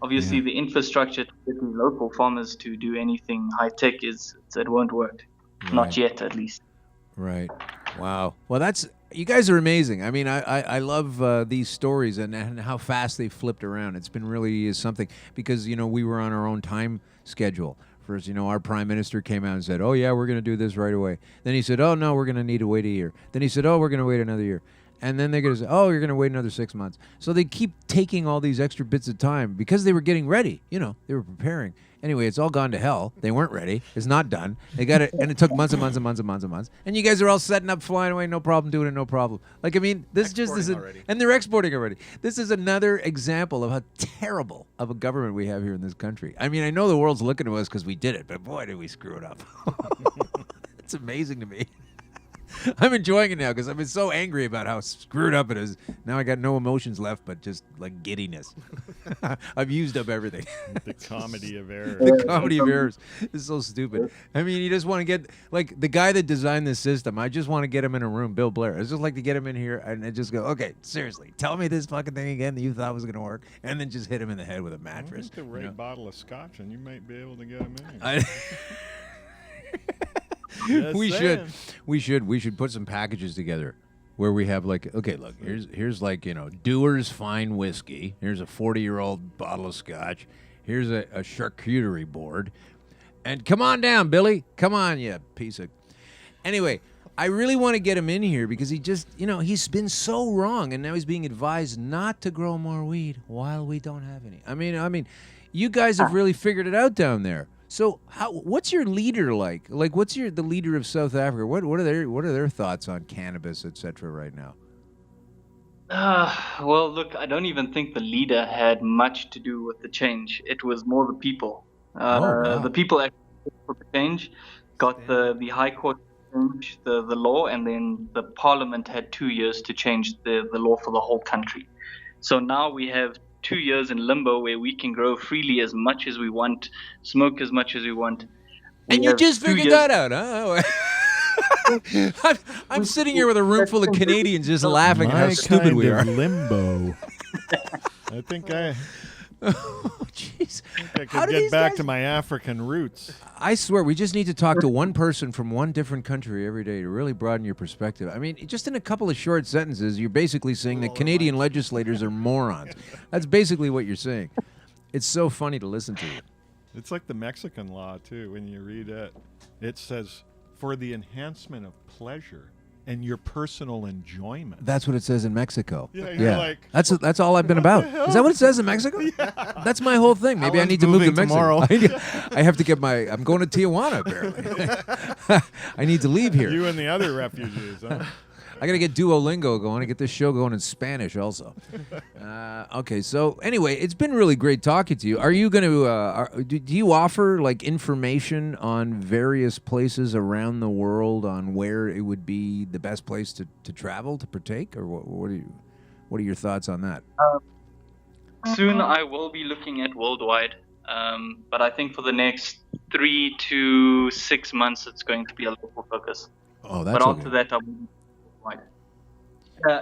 Obviously, the infrastructure to get these local farmers to do anything high tech it won't work. Right. Not yet, at least. Right. Wow. Well, you guys are amazing. I mean, I love these stories and how fast they flipped around. It's been really something because, we were on our own time schedule. First, our prime minister came out and said, oh, yeah, we're going to do this right away. Then he said, oh, no, we're going to need to wait a year. Then he said, oh, we're going to wait another year. And then they're going to say, oh, you're going to wait another 6 months. So they keep taking all these extra bits of time because they were getting ready. They were preparing. Anyway, it's all gone to hell. They weren't ready. It's not done. They got it, and it took months and months and months and months and months. And you guys are all setting up, flying away, no problem, doing it, no problem. Like, I mean, this just is and they're exporting already. This is another example of how terrible of a government we have here in this country. I mean, I know the world's looking to us because we did it, but boy, did we screw it up. It's amazing to me. I'm enjoying it now because I've been so angry about how screwed up it is. Now I got no emotions left but just like giddiness. I've used up everything. The comedy of errors. The comedy of errors is so stupid. I mean, you just want to get, like, the guy that designed this system, I just want to get him in a room, Bill Blair. I just like to get him in here and just go, okay, seriously, tell me this fucking thing again that you thought was going to work, and then just hit him in the head with a mattress. The right bottle of scotch and you might be able to get him in. We should put some packages together. where we have like, okay, look, here's like, you know, Dewar's fine whiskey. Here's a 40-year-old bottle of scotch. Here's a charcuterie board. And come on down, Billy. Come on, you piece of... Anyway, I really want to get him in here because he just, you know, he's been so wrong, and now he's being advised not to grow more weed while we don't have any. I mean, you guys have really figured it out down there. So, what's your leader like? Like, what's the leader of South Africa? What are their thoughts on cannabis, etc. right now? Well, look, I don't even think the leader had much to do with the change. It was more the people. Wow. The people actually for the change, got the High Court to change the law, and then the Parliament had 2 years to change the law for the whole country. So now we have 2 years in limbo where we can grow freely as much as we want, smoke as much as we want. And you just figured that out, huh? I'm sitting here with a room full of Canadians just laughing at how stupid we are. Limbo. I think Oh, jeez. I could get back to my African roots. I swear, we just need to talk to one person from one different country every day to really broaden your perspective. I mean, just in a couple of short sentences, you're basically saying that Canadian legislators are morons. That's basically what you're saying. It's so funny to listen to you. It's like the Mexican law, too. When you read it, it says, for the enhancement of pleasure and your personal enjoyment. That's what it says in Mexico. Yeah, you're like, that's all I've been about. Is that what it says in Mexico? Yeah. That's my whole thing. Maybe I need to move to Mexico. tomorrow. I have to get I'm going to Tijuana, apparently. I need to leave here. You and the other refugees, huh? I got to get Duolingo going and get this show going in Spanish also. Okay, so anyway, it's been really great talking to you. Are you going to, do you offer like information on various places around the world on where it would be the best place to travel, to partake? Or what are your thoughts on that? Soon I will be looking at worldwide, but I think for the next 3 to 6 months it's going to be a local focus. Oh, that's But after that I will be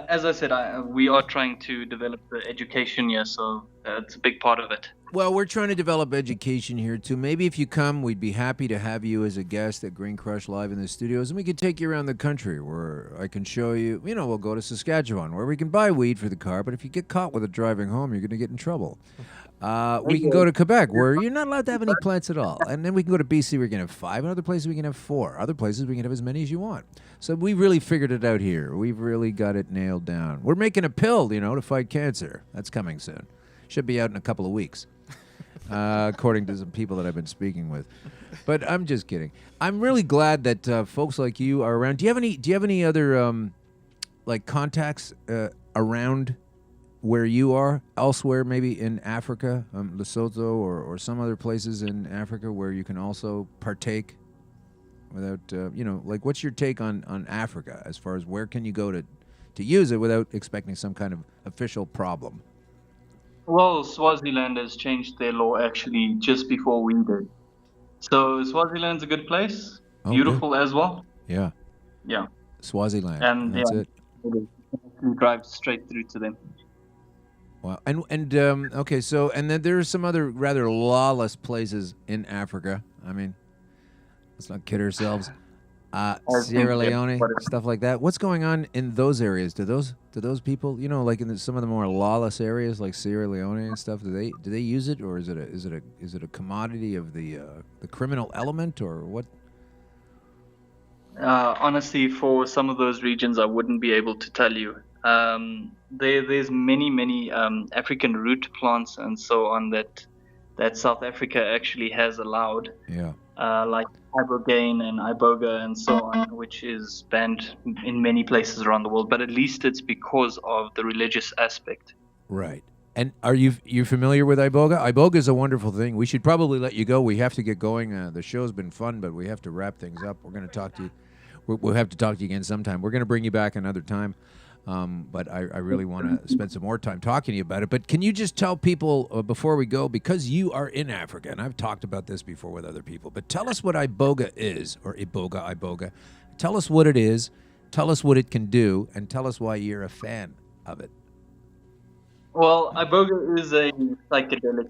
as I said, we are trying to develop the education here, so it's a big part of it. Well, we're trying to develop education here, too. Maybe if you come, we'd be happy to have you as a guest at Green Crush Live in the studios, and we could take you around the country where I can show you, we'll go to Saskatchewan, where we can buy weed for the car, but if you get caught with it driving home, you're going to get in trouble. We can go to Quebec, where you're not allowed to have any plants at all. And then we can go to BC, where we can have 5. And other places, we can have 4. Other places, we can have as many as you want. So we really figured it out here. We've really got it nailed down. We're making a pill, to fight cancer. That's coming soon. Should be out in a couple of weeks, according to some people that I've been speaking with. But I'm just kidding. I'm really glad that folks like you are around. Do you have any other contacts around where you are, elsewhere, maybe in Africa, Lesotho or some other places in Africa where you can also partake without, what's your take on Africa as far as where can you go to use it without expecting some kind of official problem? Well, Swaziland has changed their law actually just before we did. So Swaziland's a good place, beautiful as well. Yeah. Yeah. Swaziland, and that's it. You drive straight through to them. Wow. And okay, so and then there are some other rather lawless places in Africa. I mean, let's not kid ourselves. Sierra Leone, stuff like that. What's going on in those areas? Do those people, like in some of the more lawless areas like Sierra Leone and stuff, do they use it, or is it a commodity of the criminal element, or what? Honestly, for some of those regions, I wouldn't be able to tell you. There's many African root plants and so on that South Africa actually has allowed. Yeah. Like ibogaine and iboga and so on, which is banned in many places around the world. But at least it's because of the religious aspect. Right. And are you familiar with iboga? Iboga is a wonderful thing. We should probably let you go. We have to get going. The show's been fun, but we have to wrap things up. We're going to talk to you. We'll have to talk to you again sometime. We're going to bring you back another time. But I really want to spend some more time talking to you about it. But can you just tell people before we go, because you are in Africa, and I've talked about this before with other people, but tell us what iboga is, or iboga. Tell us what it is, tell us what it can do, and tell us why you're a fan of it. Well, iboga is a psychedelic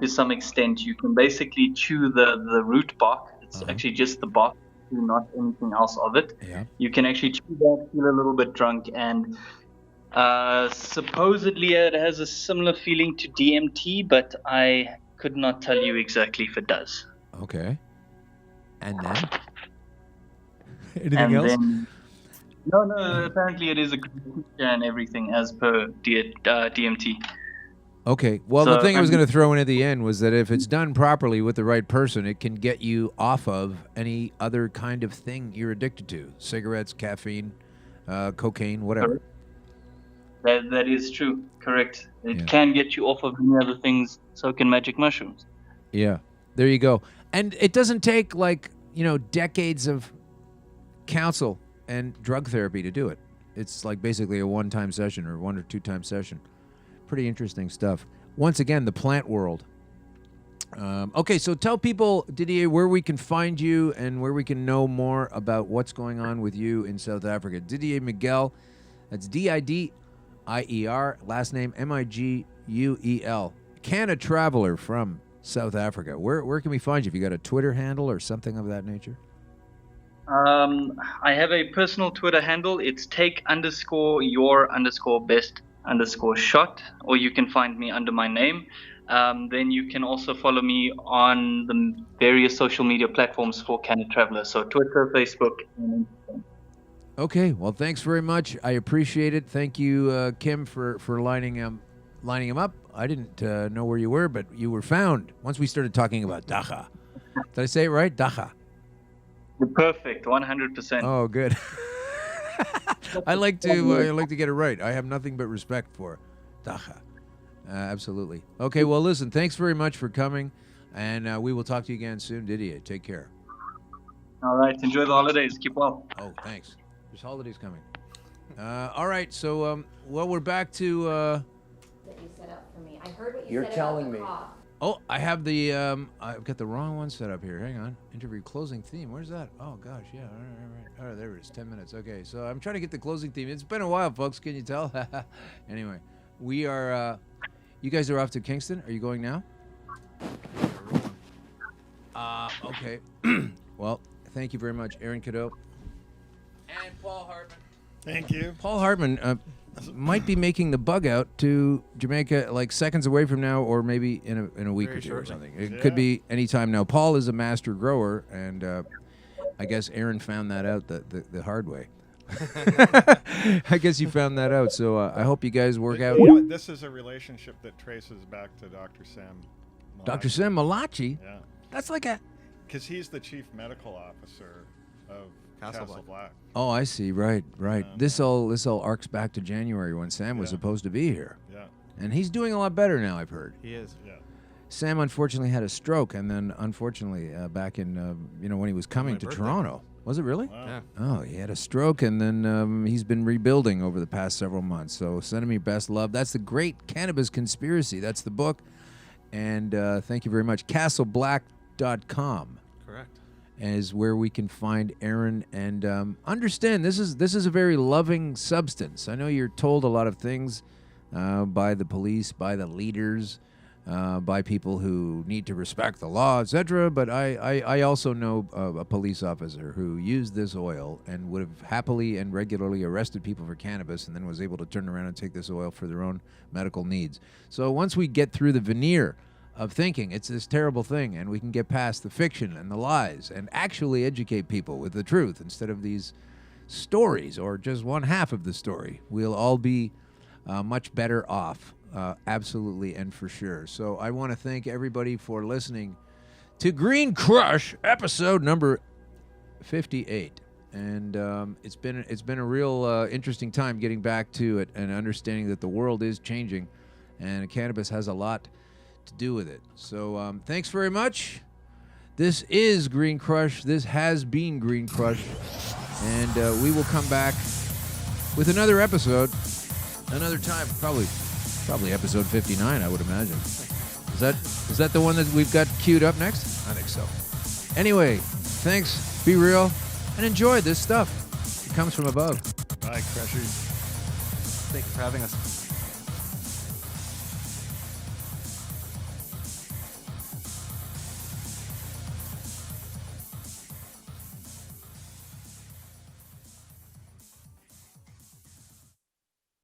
to some extent. You can basically chew the root bark. It's actually just the bark not anything else of it. Yeah. You can actually chew that, feel a little bit drunk, and supposedly it has a similar feeling to DMT, but I could not tell you exactly if it does. Okay. And then? Anything And else? then, no, apparently it is a good feature and everything as per DMT. Okay. Well, So, the thing I was going to throw in at the end was that if it's done properly with the right person, it can get you off of any other kind of thing you're addicted to. Cigarettes, caffeine, cocaine, whatever. That is true. Correct. It can get you off of many other things, so can magic mushrooms. Yeah. There you go. And it doesn't take decades of counsel and drug therapy to do it. It's like basically a one-time session or 1 or 2 time session. Pretty interesting stuff. Once again, the plant world. Okay, so tell people, Didier, where we can find you and where we can know more about what's going on with you in South Africa. Didier Miguel, that's Didier, last name Miguel. Canna Traveller from South Africa. Where can we find you? Have you got a Twitter handle or something of that nature? I have a personal Twitter handle. It's take_your_best_shot, or you can find me under my name. Then you can also follow me on the various social media platforms for Canna Traveller, so Twitter, Facebook, and Instagram. Okay, well, thanks very much. I appreciate it. Thank you, Kim, for lining him up. I didn't know where you were, but you were found once we started talking about Dagga. Did I say it right? Dagga. You're perfect, 100%. Oh, good. I like to get it right. I have nothing but respect for Dagga. Absolutely. Okay, well, listen, thanks very much for coming, and we will talk to you again soon. Didier, take care. All right, enjoy the holidays. Keep well. Oh, thanks. There's holidays coming. All right, so, we're back to... that you set up for me. I heard what you You're said telling about the me. cough. Oh, I have the, I've got the wrong one set up here. Hang on. Interview closing theme. Where's that? Oh, gosh, yeah. All right. Oh, there it is. 10 minutes. Okay, so I'm trying to get the closing theme. It's been a while, folks. Can you tell? Anyway, we are, you guys are off to Kingston. Are you going now? Okay. Well, thank you very much, Aaron Cadeau. And Paul Hartman. Thank you. Paul Hartman might be making the bug out to Jamaica like seconds away from now, or maybe in a week Very or two shortly. or something. It could be any time now. Paul is a master grower, and I guess Aaron found that out the hard way. I guess you found that out, so I hope you guys work out. You know, this is a relationship that traces back to Dr. Sam Malachi. Dr. Sam Malachi? Yeah. That's like a... Because he's the chief medical officer of Castle Black. Oh, I see. Right. This all arcs back to January when Sam was supposed to be here. Yeah. And he's doing a lot better now, I've heard. He is. Yeah. Sam unfortunately had a stroke, and then unfortunately back in when he was coming to Toronto. Was it really? Wow. Yeah. Oh, he had a stroke, and then he's been rebuilding over the past several months. So send him your best love. That's The Great Cannabis Conspiracy. That's the book. And thank you very much. CastleBlack.com. Correct. Is where we can find Aron, and understand this is a very loving substance. I know you're told a lot of things by the police, by the leaders, by people who need to respect the law, etc. But I also know a police officer who used this oil and would have happily and regularly arrested people for cannabis, and then was able to turn around and take this oil for their own medical needs. So once we get through the veneer of thinking it's this terrible thing, and we can get past the fiction and the lies and actually educate people with the truth instead of these stories or just one half of the story, we'll all be much better off, absolutely and for sure. So I want to thank everybody for listening to Green Crush episode number 58. And it's been a real interesting time getting back to it and understanding that the world is changing, and cannabis has a lot to do with it. So thanks very much. This is Green Crush. This has been Green Crush, and we will come back with another episode another time, probably episode 59, I would imagine. Is that the one that we've got queued up next? I think so. Anyway, thanks, be real, and enjoy this stuff. It comes from above. Bye, Crushers. Thank you for having us.